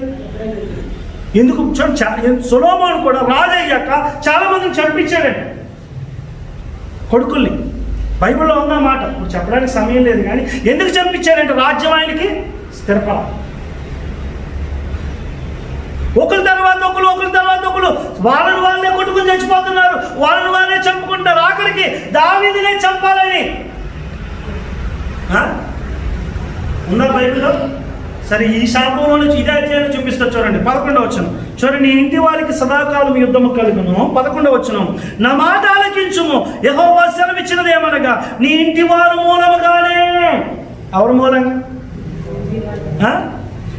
ఎందుకు? చూడండి, సొలొమోను కూడా రాజు అయ్యాక చాలామందిని చంపించాడంట, కొడుకుల్ని. బైబిల్లో ఉందన్నమాట, ఇప్పుడు చెప్పడానికి సమయం లేదు. కానీ ఎందుకు చంపించాడంటే రాజ్యం ఆయనకి స్థిరపడ. ఒకరి తర్వాత ఒకరు వాళ్ళని వాళ్ళే కొట్టుకుని చచ్చిపోతున్నారు, వాళ్ళని వాళ్ళే చంపుకుంటారు. ఆఖరికి దావీదునే చంపాలని ఉందా బైబిల్లో? సరే, ఈ శాపంలో నుంచి ఇదే అధ్యాయం చూపిస్తా చూడండి. 11వ వచనం, చూడండి, నీ ఇంటి వారికి సదాకాలం యుద్ధము కలుగును. 11వ వచనం, నా మాట ఆలకించుము, యెహోవా సెలవిచ్చినది ఏమనగా నీ ఇంటి వారు మూలముగానే. ఎవరు మూలంగా?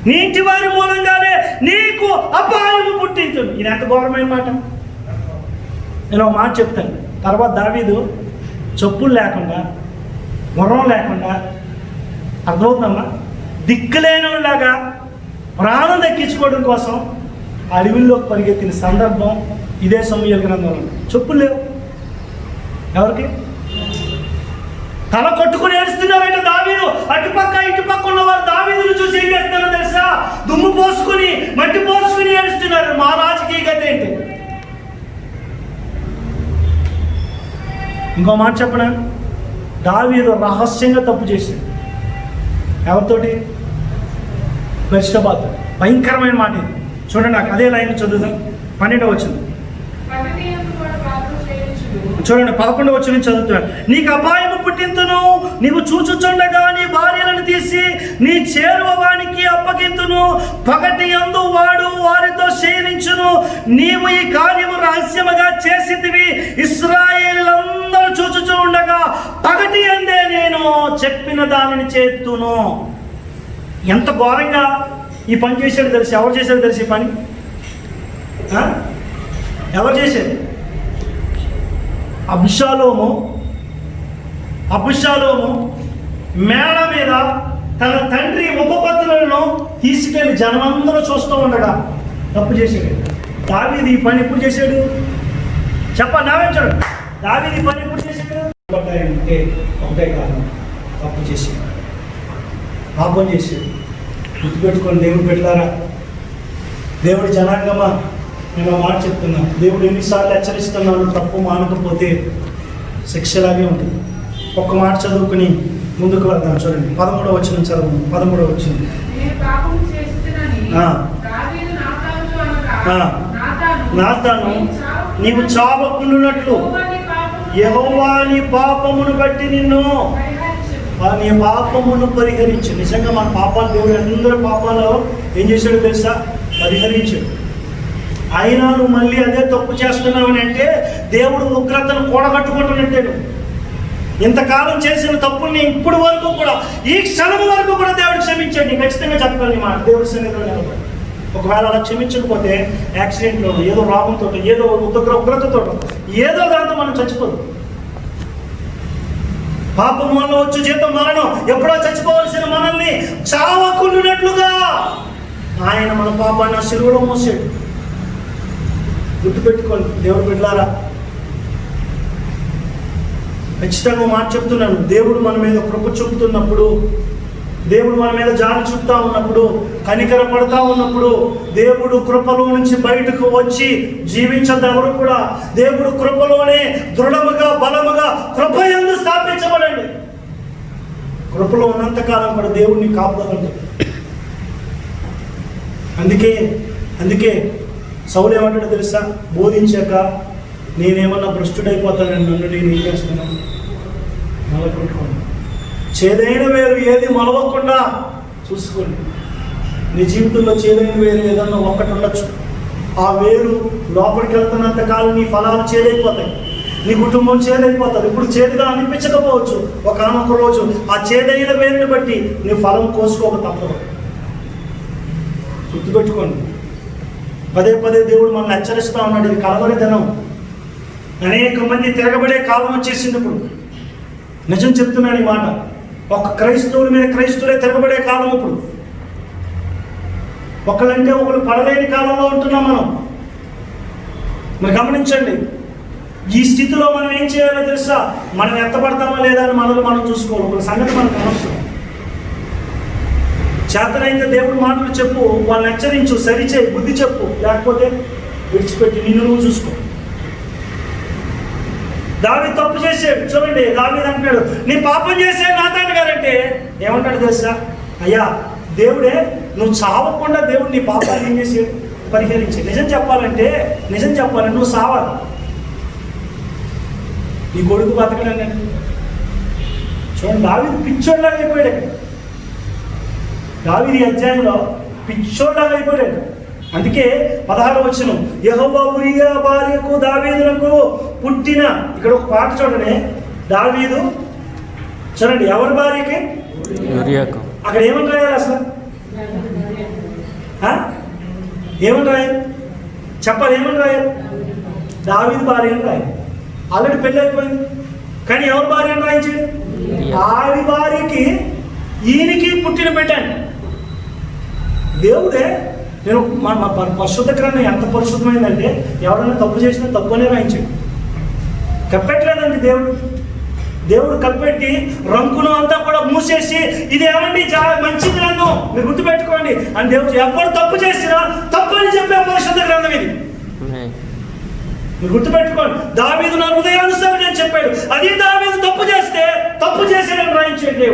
నీ ఇంటి వారి మూలంగానే నీకు అపాయము పుట్టించును. ఇది ఎంత ఘోరమైన మాట. నేను ఒక మాట చెప్తాను. తర్వాత దావీదు చెప్పులు లేకుండా, గుర్రం లేకుండా, అర్థమవుతుందమ్మా, దిక్కులేనిలాగా ప్రాణం దక్కించుకోవడం కోసం అడవిలోకి పరిగెత్తిన సందర్భం ఇదే సమూయేలు గ్రంథంలో. చెప్పులు లేవు ఎవరికి. తల కొట్టుకుని ఏడుస్తున్నారంటే దావీదు, అటుపక్క ఇటుపక్క ఉన్నవారు దావీదును చూసి ఏం చేస్తున్నారో తెలుసా? దుమ్ము పోసుకుని, మట్టి పోసుకుని ఏడుస్తున్నారు. మా రాజకీయ గతి ఏంటి? ఇంకో మాట చెప్పనా, దావీదు రహస్యంగా తప్పు చేశాడు. ఎవరితోటి? బెత్షెబాతో. భయంకరమైన మాట ఇది. చూడండి, నాకు అదే లైన్ చదువుదాం. 12వ వచనం చూడండి, 11వ వచనం చదువుతున్నాడు. నీకు అపాయము పుట్టింతును, నీవు చూచుచుండగా నీ భార్యలను తీసి నీ చేరువ వానికి అప్పగింతును. పగటి యందు వాడు వారితో శయనించును. నీవు ఈ కార్యము రహస్యముగా చేసితివి, ఇశ్రాయేలులందరూ చూచుచూ ఉండగా పగటి యందే నేను చెప్పిన దానిని చేతును. ఎంత ఘోరంగా ఈ పని చేశాడు తెలిసి. ఎవరు చేశాడు తెలిసి ఈ పని? ఎవరు చేశారు? అబుషాలోము మేళ మీద తన తండ్రి ఉపపత్తులను తీసుకెళ్లి జనమందరూ చూస్తూ ఉండగా తప్పు చేశాడు. దావీదు ఈ పని ఎప్పుడు చేశాడు? నావేంచాడు. దావీదు ఈ పని ఎప్పుడు చేశాడు? ఒకటే కారణం, తప్పు చేశాడు, పాపం చేశాడు. గుర్తుపెట్టుకొని దేవుడు పెట్టారా, దేవుడి జనాంగమా, నేను మాట చెప్తున్నా. దేవుడు ఎన్నిసార్లు హెచ్చరిస్తున్నాను, తప్పు మానకపోతే శిక్షలాగే ఉంటుంది. ఒక్క మాట చదువుకుని ముందుకు వెళ్దాం. చూడండి, 13వ వచనం చదువు. 13వ వచనం, నాతాను నీవు చావకుండునట్లు యెహోవా నీ పాపమును బట్టి నిన్ను నీ పాపమును పరిహరించు. నిజంగా మన పాపాలు దేవుడు అందరి పాపాలు ఏం చేశాడు తెలుసా? పరిహరించాడు. అయినా నువ్వు మళ్ళీ అదే తప్పు చేస్తున్నావని అంటే దేవుడు ఉగ్రతను కూడగట్టుకుంటున్నట్టే. నువ్వు ఇంతకాలం చేసిన తప్పుల్ని ఇప్పుడు వరకు కూడా, ఈ క్షణం వరకు కూడా దేవుడు క్షమించాడు. నీకు ఖచ్చితంగా చెప్పాలి మాట దేవుడి సన్నిధిలో నిలబడి. ఒకవేళ అలా క్షమించకపోతే యాక్సిడెంట్లో, ఏదో రోగంతో, ఏదో ఉగ్రతతో, ఏదో దాంతో మనం చచ్చిపోదు. పాపం వల్ల వచ్చు జీతం మరణం. ఎప్పుడో చచ్చిపోవాల్సిన మనల్ని చావకుండునట్లుగా ఆయన మన పాపాన్ని శిలువలో మోసాడు. గుర్తుపెట్టుకోండి దేవుడు బిడ్డలారా, ఖచ్చితంగా మాట చెప్తున్నాను. దేవుడు మన మీద కృప చూపుతున్నప్పుడు, దేవుడు మన మీద జాలి చూపుతా ఉన్నప్పుడు, కనికర పడతా ఉన్నప్పుడు, దేవుడు కృపలో నుంచి బయటకు వచ్చి జీవించద్దు ఎవరు కూడా. దేవుడు కృపలోనే దృఢముగా, బలముగా కృపయందు స్థాపించబడండి. కృపలో ఉన్నంతకాలం కూడా దేవుడిని కాపుదలండి. అందుకే సౌలు ఏమంటాడో తెలుసా? బోధించాక నేనేమన్నా భ్రష్టుడైపోతానని నన్ను నేను ఏం చేస్తున్నాను? మొలకొట్టుకోండి. చేదైన వేరు ఏది మొలవకుండా చూసుకోండి. నీ జీవితంలో చేదైన వేరు ఏదన్నా ఒక్కటి ఉండొచ్చు. ఆ వేరు లోపలికి వెళ్తున్నంత కాలం నీ ఫలాలు చేదైపోతాయి, నీ కుటుంబం చేదైపోతుంది. ఇప్పుడు చేదుగా అనిపించకపోవచ్చు, ఒకనొక రోజు ఆ చేదైన వేరుని బట్టి నీ ఫలం కోసుకోక తప్పదు. గుర్తుపెట్టుకోండి. పదే పదే దేవుడు మనల్ని హెచ్చరిస్తూ ఉన్నాడు. ఇది కలవరితనం. అనేక మంది తిరగబడే కాలం వచ్చేసింది ఇప్పుడు. నిజం చెప్తున్నాను ఈ మాట. ఒక క్రైస్తవుల మీద క్రైస్తవులే తిరగబడే కాలం ఇప్పుడు. ఒకళ్ళంటే ఒకళ్ళు పడలేని కాలంలో ఉంటున్నాం మనం. మరి గమనించండి, ఈ స్థితిలో మనం ఏం చేయాలో తెలుసా? మనం ఎత్తపడతామా లేదా అని మనల్ని మనం చూసుకోవాలి. ఒక సంగతి మనకు అనవసరం. చేతనైతే దేవుడు మాటలు చెప్పు, వాళ్ళని హెచ్చరించు, సరిచేయి, బుద్ధి చెప్పు. లేకపోతే విడిచిపెట్టి నిన్ను నువ్వు చూసుకో. దావీదు తప్పు చేసాడు. చూడండి, దావీదు అంటున్నాడు, నీ పాపం చేసే నాతాను గారంటే ఏమంటాడు తెలుసా? అయ్యా దేవుడే, నువ్వు చావకుండా దేవుడు నీ పాపాన్ని ఏం చేసాడు? పరిహరించి. నిజం చెప్పాలంటే నువ్వు సావాలి. నీ కొడుకు బతకడండి. చూడండి, దావీదు పిచ్చోడ్లాగా అయిపోయాడు. దావీదు ఈ అధ్యాయంలో పిచ్చోడ్లాగా అయిపోయాడు. అందుకే 16వ వచనం, యెహోవా ఉరియా భార్యకు దావీదులకు పుట్టిన, ఇక్కడ ఒక పాట చూడండి, దావీదు చూడండి ఎవరి భార్యకి? అక్కడ ఏమని రాయాలి అసలు? ఏమని రాయాలి చెప్పాలి? ఏమని రాయాలి? దావీదు భార్య అని రాయాలి. ఆల్రెడీ పెళ్ళి అయిపోయింది, కానీ ఎవరి భార్య అని రాయించాడు? ఆడి భార్యకి ఈయనకి పుట్టిన పెట్టాను. దేవుడే. నేను మా పరిశుద్ధ గ్రంథం ఎంత పరిశుద్ధమైందంటే ఎవరైనా తప్పు చేసినా తప్పు అనే రాయించాడు. కప్పెట్టలేదండి దేవుడు కప్పెట్టి రంకును అంతా కూడా మూసేసి ఇదేమండి చాలా మంచి గ్రంథం మీరు గుర్తుపెట్టుకోండి అని దేవుడు ఎవరు తప్పు చేసినా తప్పు అని చెప్పే పరిశుద్ధ గ్రంథం ఇది. మీరు గుర్తుపెట్టుకోండి. దావీదు నా హృదయానుసారం నేను చెప్పాడు, అది దావీదు తప్పు చేస్తే తప్పు చేసేదని రాయించాడు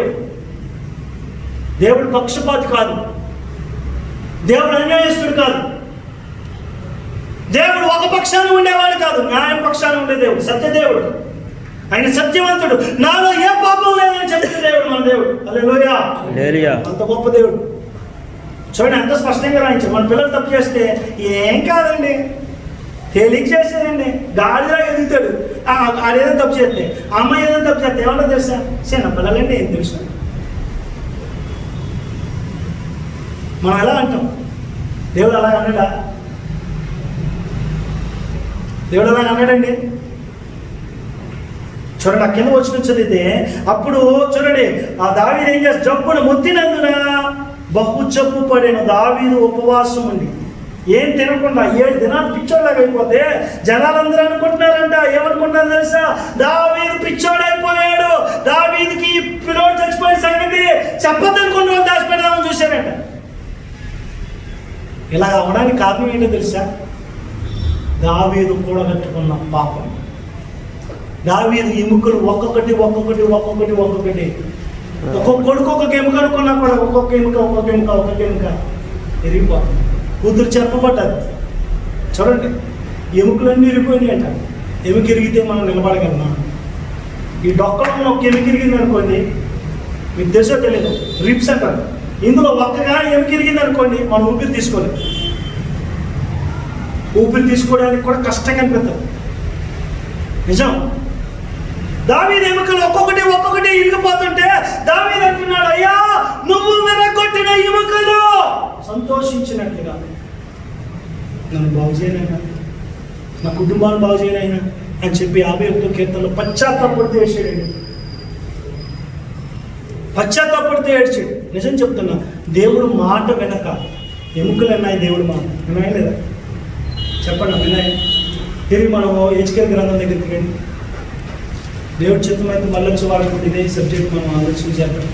దేవుడు పక్షపాతి కాదు, దేవుడు అన్యాయస్తుడు కాదు, దేవుడు ఒక పక్షాన ఉండేవాడు కాదు, న్యాయం పక్షాన ఉండే దేవుడు, సత్యదేవుడు, ఆయన సత్యవంతుడు, నాలో ఏ పాపం లేదని చెప్పిన దేవుడు మన దేవుడు. హల్లెలూయా. అంత గొప్ప దేవుడు. చూడండి ఎంత స్పష్టంగా రాయించాడు. మన పిల్లలు తప్పు చేస్తే ఏం కాదండి, తేలిక చేసేదండి, గాడిలా ఎదుగుతాడు. ఆడేదో తప్పు చేస్తే, అమ్మాయి ఏదైనా తప్పు చేస్తే ఏమన్నా తెలుసా? చిన్న పిల్లలండి ఏం తెలుసు. మనం ఎలా అంటాం? దేవుడు అలా అన్నాడా? దేవుడు అలా అన్నాడండి? చూడండి, ఆ కింద వచ్చిన చదివితే అప్పుడు చూడండి, ఆ దావీదు ఏం చేస్తే జబ్బును మొత్తినందున బహు జబ్బు పడాను. దావీదు ఉపవాసం ఉండి ఏం తినకుండా 7 దినాలు పిచ్చోళ్ళగా అయిపోతే జనాలందరూ అనుకుంటున్నారంట, ఏమనుకుంటున్నారు తెలుసా? దావీదు పిచ్చోడైపోయాడు, దావీదుకి పిల్లోడు చచ్చిపోయిన సంగతి చెప్పద్దనుకున్న వాళ్ళు దాచిపెడదామని చూశారంట. ఇలా అవడానికి కారణం ఏంటో తెలుసా? దావీదు కూడగట్టుకున్న పాపం. దావీదు ఎముకలు ఒక్కొక్కటి ఒక్కొక్క కొడుకు ఒక్కొక్క ఎముక అనుకున్నా కూడా ఒక్కొక్క ఎముక ఎరిగిపోతుంది. కూతురు చెప్పబడ్డది. చూడండి, ఎముకలన్నీ ఇరిగిపోయినాయి అంట. ఎముక ఇరిగితే మనం నిలబడగలమా? ఈ డొక్కలో ఒక ఎముక ఇరిగింది అనుకోండి, మీకు తెలుసో తెలియదు, రిప్స్ అంటారు. ఇందులో ఒక్కగా ఎముక ఇరిగింది అనుకోండి, మనం ఊపిరి తీసుకోలేదు. ఊపిరి తీసుకోవడానికి కూడా కష్టంగా అనిపిస్తుంది. నిజం. దావీదు ఎముకలు ఒక్కొక్కటి ఇరిగిపోతుంటే దావీదు అంటున్నాడు, అయ్యా నువ్వు విరగొట్టిన ఎముకలు సంతోషించినట్లుగా నన్ను బాగు చేయనైనా, నా కుటుంబాన్ని బాగు చేయనైనా అని చెప్పి 51వ కీర్తనలో పశ్చాత్తాపడితే ఏడ్చాడు. పశ్చాత్తాపడితే ఏడ్చాడు. నిజం చెప్తున్నా, దేవుడు మాట వెనక ఎముకలు అన్నాయి. దేవుడు మాట వినాయి లేదా? చెప్పండి, వినాయి. తిరిగి మనం హెచ్కేల్ గ్రంథం దగ్గరికి రండి. దేవుడు చిత్తమైతే మళ్ళొచ్చి వాడుకుంటే ఇదే సబ్జెక్ట్ మనం ఆలోచన చేద్దాం.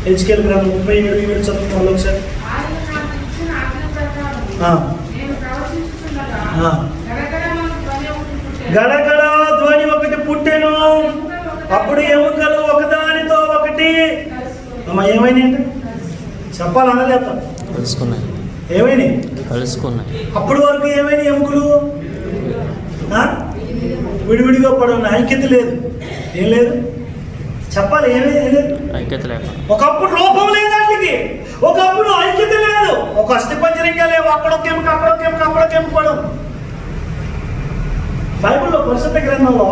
హెచ్కేల్ గ్రంథం 37 చదువు మళ్ళీ ఒకసారి. గడగడ ధ్వని ఒకటి పుట్టెను, అప్పుడు ఎముకలు ఒకదానితో ఒకటి ఏమైనాయి అంటే చెప్పాలన్నా చెప్తాం, ఏమైనాయి? అప్పటి వరకు ఏమైనా ఎముకలు విడివిడిగా పడున్న, ఐక్యత లేదు. ఏం లేదు? చెప్పాలి, ఏమీ లేదు. ఒకప్పుడు రూపం లేదు వాటికి, ఒకప్పుడు ఐక్యత లేదు, ఒక అస్థిపంజరంగా లేవు. అక్కడొక ఎముక పడం. బైబిల్లో పరిశుద్ధ గ్రంథంలో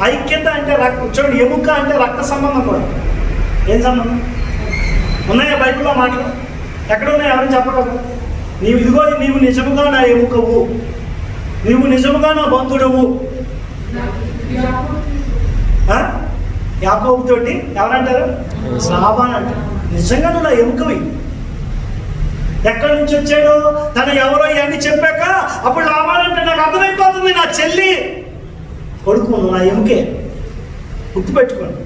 ఐక్యత అంటే చూడండి, ఎముక అంటే రక్త సంబంధం కూడా. ఏం సంబంధం ఉన్నాయా బైబిల్లో మాటలు? ఎక్కడ ఉన్నాయి? ఎవరైనా చెప్పగలరు? నీవు నిజముగా నా ఎముకవు, నీవు నిజముగా నా బంధుడవు. యాకోబుతోటి ఎవరంటారు? లాబాను అంటారు. నిజంగా నువ్వు నా ఎముకవి. ఎక్కడి నుంచి వచ్చాడు? తను ఎవరో ఇవన్నీ చెప్పాక అప్పుడు లాబాను అంటే నాకు అర్థమైపోతుంది, నా చెల్లి కొడుకు నా ఎముకే. గుర్తుపెట్టుకోండి,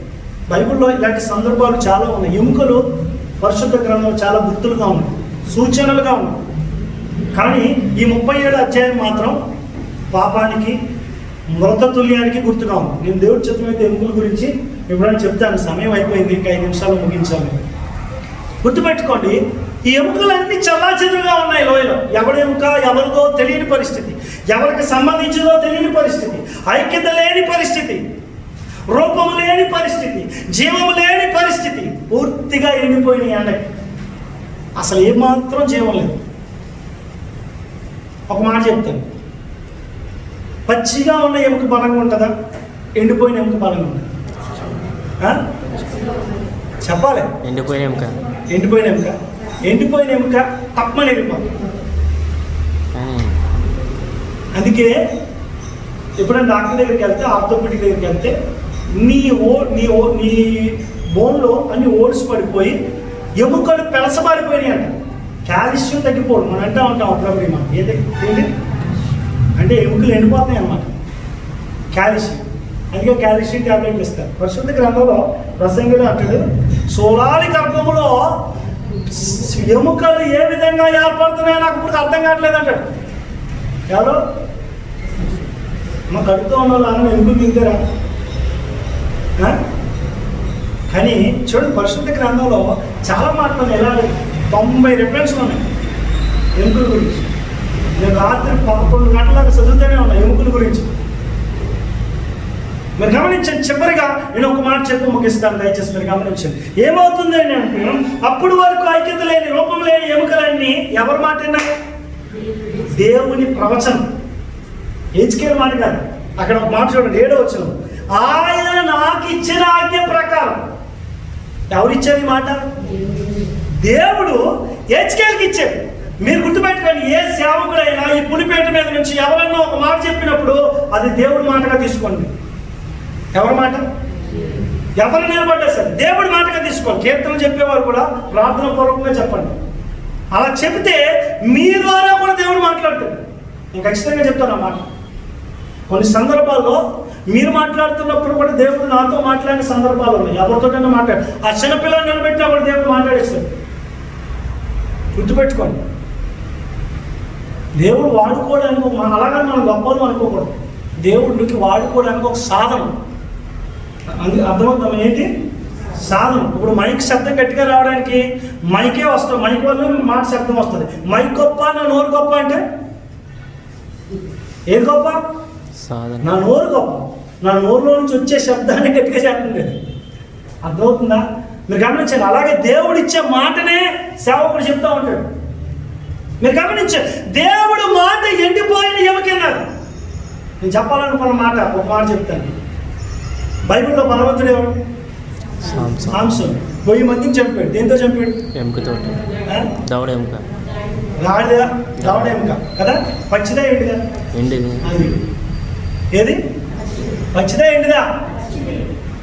బైబిల్లో ఇలాంటి సందర్భాలు చాలా ఉన్నాయి. ఎముకలు పరిశుద్ధ గ్రంథంలో చాలా గుర్తులుగా ఉన్నాయి, సూచనలుగా ఉన్నాయి. కానీ ఈ 37 అధ్యాయం మాత్రం పాపానికి, మృతతుల్యానికి గుర్తుగా ఉంది. నేను దేవుడి చిత్తమైతే ఎముకల గురించి ఎప్పుడైనా చెప్తాను. సమయం అయిపోయింది, ఇంకా 5 నిమిషాలు ముగించాలి. గుర్తుపెట్టుకోండి, ఈ ఎముకలన్నీ చల్లాచెదురుగా ఉన్నాయి లోయలో. ఎవరి ఎముక ఎవరిదో తెలియని పరిస్థితి, ఎవరికి సంబంధించిందో తెలియని పరిస్థితి, ఐక్యత లేని పరిస్థితి, రూపం లేని పరిస్థితి, జీవం లేని పరిస్థితి. పూర్తిగా ఎండిపోయినాయి. ఎండకి అసలు ఏమాత్రం జీవం లేదు. ఒక మాట చెప్తాను, పచ్చిగా ఉన్న ఎముక బలంగా ఉంటుందా, ఎండిపోయిన ఎముక బలంగా ఉంటుందా? చెప్పాలి. ఎండిపోయిన ఎముక తప్పని వెళ్ళిపోతుంది. అందుకే ఎప్పుడైనా డాక్టర్ దగ్గరికి వెళ్తే, ఆర్థోపెడిక్ దగ్గరికి వెళ్తే నీ బోన్లో అన్ని ఓడ్స్ పడిపోయి ఎముకలు పెలసబారిపోయినాయి అంట. కాల్షియం తగ్గిపోవడం మనం అంటూ ఉంటాం అప్పుడప్పుడు. మనం ఏంటి అంటే ఎముకలు ఎండిపోతాయి అన్నమాట, కాల్షియం. అందుకే కాల్షియం ట్యాబ్లెట్లు ఇస్తారు. పరిశుద్ధ గ్రంథంలో ప్రసంగిలో అంటాడు, సోలాలి గర్భంలో ఎముకలు ఏ విధంగా ఏర్పడుతున్నాయో నాకు ఇప్పుడు అర్థం కావట్లేదు అంటాడు. ఎవరు మా కడుపుతో ఉన్న వాళ్ళు ఎముకలు తింటారా? కానీ చూడండి, పరిశుద్ధ గ్రంథంలో చాలా మాటలు ఎలా 90 రిఫరెన్స్లు ఉన్నాయి ఎముకల గురించి. నేను రాత్రి 11 గంటలకు చదువుతూనే ఉన్నా ఎముకల గురించి. మీరు గమనించండి. చివరిగా నేను ఒక మాట చెప్పి ముగిస్తాను, దయచేసి మీరు గమనించండి. ఏమవుతుంది అని అంటే, అప్పుడు వరకు ఐక్యత లేని, రూపం లేని ఎముకలన్నీ ఎవరి మాట విన్నాయి? దేవుని ప్రవచనం. హెచ్కేల్ మాట కాదు. అక్కడ ఒక మాట చూడండి, 7వ వచనం, ఆయన నాకు ఇచ్చిన ఆజ్ఞ ప్రకారం. ఎవరిచ్చారు ఈ మాట? దేవుడు హెచ్కేల్కి ఇచ్చాడు. మీరు గుర్తుపెట్టుకోండి, ఏ సేవకుడైనా ఈ పులిపేట మీద నుంచి ఎవరన్నా ఒక మాట చెప్పినప్పుడు అది దేవుడి మాటగా తీసుకోండి. ఎవరి మాట? ఎవరు నిలబడ్డా సరే దేవుడి మాటగా తీసుకోండి. కీర్తనలు చెప్పేవారు కూడా ప్రార్థన పూర్వకంగా చెప్పండి. అలా చెబితే మీ ద్వారా కూడా దేవుడు మాట్లాడతాడు. నేను ఖచ్చితంగా చెప్తాను ఆ మాట. కొన్ని సందర్భాల్లో మీరు మాట్లాడుతున్నప్పుడు కూడా దేవుడు నాతో మాట్లాడిన సందర్భాలు ఉన్నాయి. ఎవరితోటైనా మాట్లాడు. ఆ చిన్నపిల్లలు నిలబెట్టినా కూడా దేవుడు మాట్లాడేస్తాడు. గుర్తుపెట్టుకోండి, దేవుడు వాడుకోవడానికి అలాగే మనం గొప్పలు అనుకోకూడదు. దేవుడికి వాడుకోవడానికి ఒక సాధనం. అర్థమవుతాం ఏంటి సాధనం? ఇప్పుడు మైక్ శబ్దం గట్టిగా రావడానికి మైకే వస్తుంది, మైక్ వల్ల మాట శబ్దం వస్తుంది. మైక్ గొప్ప, నా నోరు గొప్ప అంటే ఏది గొప్ప? నా నోరు గొప్ప. నా నోరులో నుంచి వచ్చే శబ్దాన్ని గట్టిగా చెప్పండి. అర్థమవుతుందా? మీరు గమనించండి. అలాగే దేవుడు ఇచ్చే మాటనే సేవకుడు చెప్తా ఉంటాడు. మీరు గమనించండి, దేవుడు మాట ఎండిపోయిన ఎముకన్నారు. నేను చెప్పాలనుకున్న మాట ఒక మాట చెప్తాను. బైబిల్లో బలవంతుడు ఎవరు? సాంసన్. 1000 మందిని చంపాడు. దేంతో చంపాడు? ఎముకతో. దవడ ఎముక. దవడ ఎముక కదా? పచ్చిదా ఎండిదా? అది ఏది? పచ్చిదా ఎండిదా?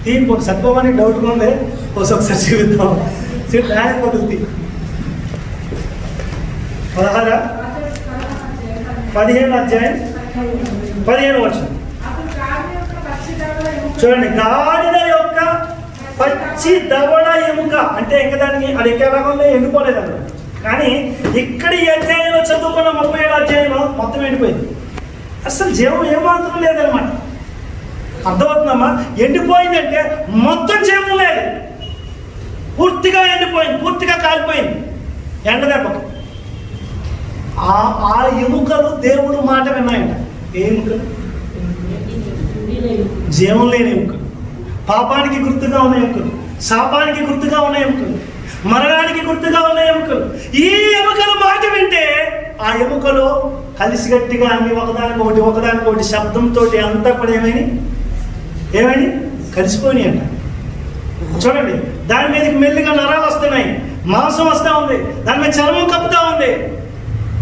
తీసుకోండి. సత్వమానికి డౌట్గా ఉంది, ఒకసారి చూపిద్దాం. రాయకపోతుంది 16 15 అధ్యాయం 15 వచనం చూడండి. గాడిద యొక్క పచ్చి దవడ ఎముక అంటే ఇంకా దానికి అది ఎక్కడంలో ఎండిపోలేదు అన్నమాట. కానీ ఇక్కడ ఈ అధ్యాయంలో చదువుకున్న 37 అధ్యాయంలో మొత్తం ఎండిపోయింది. అసలు జీవం ఏమాత్రం లేదనమాట. అర్థమవుతుందమ్మా? ఎండిపోయిందంటే మొత్తం జీవం లేదు, పూర్తిగా ఎండిపోయింది, పూర్తిగా కాలిపోయింది ఎండదెబ్బకు. ఆ ఎముకలు దేవుడు మాట విన్నాయంట. ఏ ఎముకలు? జీవం లేని ఎముకలు, పాపానికి గుర్తుగా ఉన్న ఎముకలు, శాపానికి గుర్తుగా ఉన్న ఎముకలు, మరణానికి గుర్తుగా ఉన్న ఎముకలు. ఈ ఎముకలు మాట వింటే ఆ ఎముకలు కలిసిగట్టిగా అన్ని ఒకదానికొకటి శబ్దంతో అంతా కూడా ఏమైనా కలిసిపోయినాయి అంట. చూడండి, దాని మీదకి మెల్లిగా నరాలు వస్తున్నాయి, మాంసం వస్తూ ఉంది, దాని మీద చర్మం కప్పుతా ఉంది.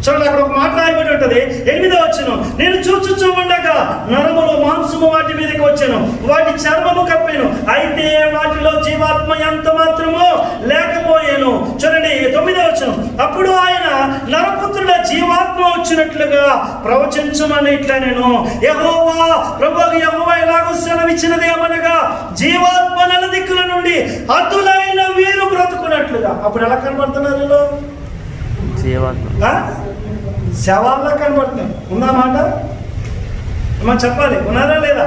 చూడండి, అక్కడ ఒక మాట రాయబడి ఉంటుంది. 8వ వచనం, నేను చూచుచుండగా నరములు మాంసము వాటి మీదకి వచ్చాను, వాటి చర్మము కప్పాను, అయితే వాటిలో జీవాత్మ ఎంత మాత్రమో లేకపోయాను. చూడండి 9వ వచనం, అప్పుడు ఆయన నరపుత్రుల జీవాత్మ వచ్చినట్లుగా ప్రవచించమని ఇట్లా నేను యెహోవా ప్రభువు యెహోవా ఎలాగో సెలవిచ్చినది ఏమనగా జీవాత్మ నలుదిక్కుల నుండి అతులైన వీరు బ్రతుకున్నట్లుగా. అప్పుడు ఎలా కనబడుతున్నారు? శవాల్లో కనబడుతుంది. ఉందా మాట? మనం చెప్పాలి, ఉన్నారా లేదా?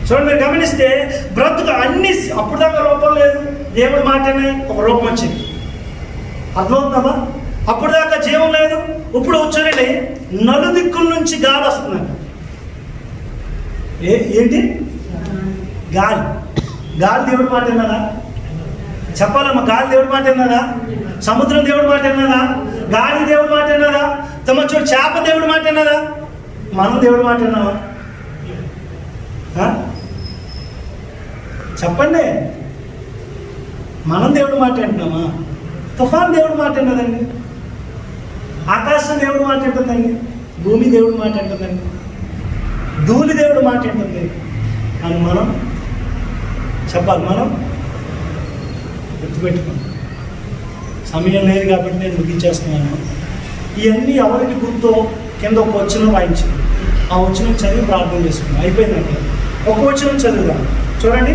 చూడండి, మీరు గమనిస్తే బ్రతుకు అన్ని అప్పుడు దాకా రూపం లేదు, దేవుడి మాటనే ఒక రూపం వచ్చింది. అర్థమవుతుందమ్మా? అప్పుడు దాకా జీవం లేదు, ఇప్పుడు చూడండి నలుదిక్కుల నుంచి గాలి వస్తుంది. ఏంటి? గాలి దేవుడి మాట విన్నారా? చెప్పాలమ్మా, గాలి దేవుడి మాట విన్నారా? సముద్రం దేవుడి మాట విన్నారా? గాలి దేవుడి మాట విన్నారా? చూడు, చేప దేవుడి మాట విన్నదా? మనం దేవుడి మాట విన్నావా? చెప్పండి, మనం దేవుడి మాట వింటున్నామా? తుఫాన్ దేవుడి మాట విన్నదండి, ఆకాశం దేవుడి మాట వింటుందండి, భూమి దేవుడి మాట వింటుందండి, ధూళి దేవుడి మాట వింటుంది. కానీ మనం చెప్పాలి, మనం గుర్తుపెట్టుకోండి. సమయం లేదు కాబట్టి నేను ముగించేస్తున్నాను. ఇవన్నీ ఎవరికి గుర్తో కింద ఒక వచనం రాయించింది. ఆ వచనం చదివి ప్రార్థన చేసుకున్నాం. అయిపోయిందంటే ఒక వచనం చదువుదాం. చూడండి,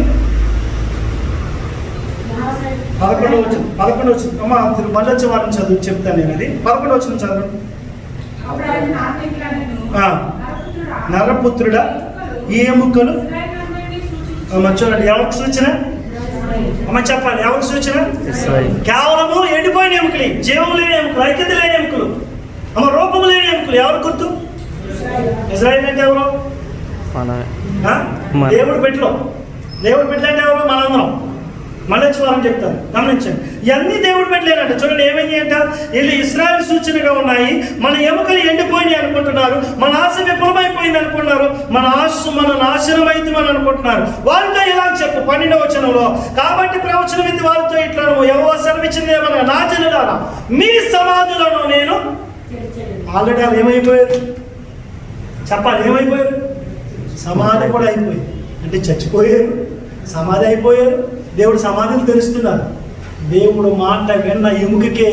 11వ వచనం. అమ్మ మళ్ళీ వచ్చే వారం చదువు చెప్తాను నేను. అది 11వ వచనం చదవండి. నరపుత్రుడా, ఈ ఎముకలు చూడండి, ఎవరికి సూచన? అమ్మ చెప్పాలి, ఎవరికి సూచన? కేవలము ఎండిపోయిన ఎముకలు, జీవం లేని ఎముకలు, ఐక్యత లేని ఎముకలు, అమ్మ రూపము లేని ఎముకలు. ఎవరు గుర్తు? ఇజ్రాయిల్ అంటే ఎవరు? దేవుడు బిడ్డలు. దేవుడు బిడ్డలు అంటే ఎవరు? మనందరం. మళ్ళీ వారం చెప్తాను, గమనించండి. ఇవన్నీ దేవుడు బిడ్డలేనంట. చూడండి ఏమైంది అంట, వీళ్ళు ఇశ్రాయేలు సూచనగా ఉన్నాయి. మన ఎముకలు ఎండిపోయినాయి అనుకుంటున్నారు, మన ఆశ విఫలమైపోయింది అనుకుంటున్నారు, మన నాశనం అయితే అని అనుకుంటున్నారు. వారితో ఇలా చెప్పు 12వ వచనంలో, కాబట్టి ప్రవచనం ఇది వారితో ఇట్లా, ఎవరో సెలవిచ్చింది ఏమన్నా, నా జనులారా మీ సమాధులను నేను ఆల్రెడీ వాళ్ళు ఏమైపోయారు? చెప్పాలి, ఏమైపోయారు? సమాధి కూడా అయిపోయింది. అంటే చచ్చిపోయారు, సమాధి అయిపోయారు. దేవుడు సమాధిని తెలుస్తున్నారు. దేవుడు మాట విన్న ఎముకకే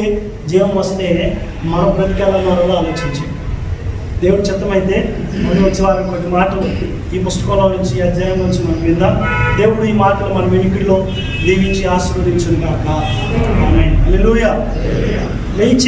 జీవం వస్తే మనం బ్రతికెళ్ళన్నారో ఆలోచించి, దేవుడు చిత్తమైతే మనం వచ్చే వారికి కొన్ని మాటలు ఈ పుస్తకంలో నుంచి, అధ్యాయం నుంచి మనం విందాం. దేవుడు ఈ మాటలు మన వెనుకల్లో దీవించి ఆశీర్వదించును గాక. ఆమేన్. హల్లెలూయా. లేచి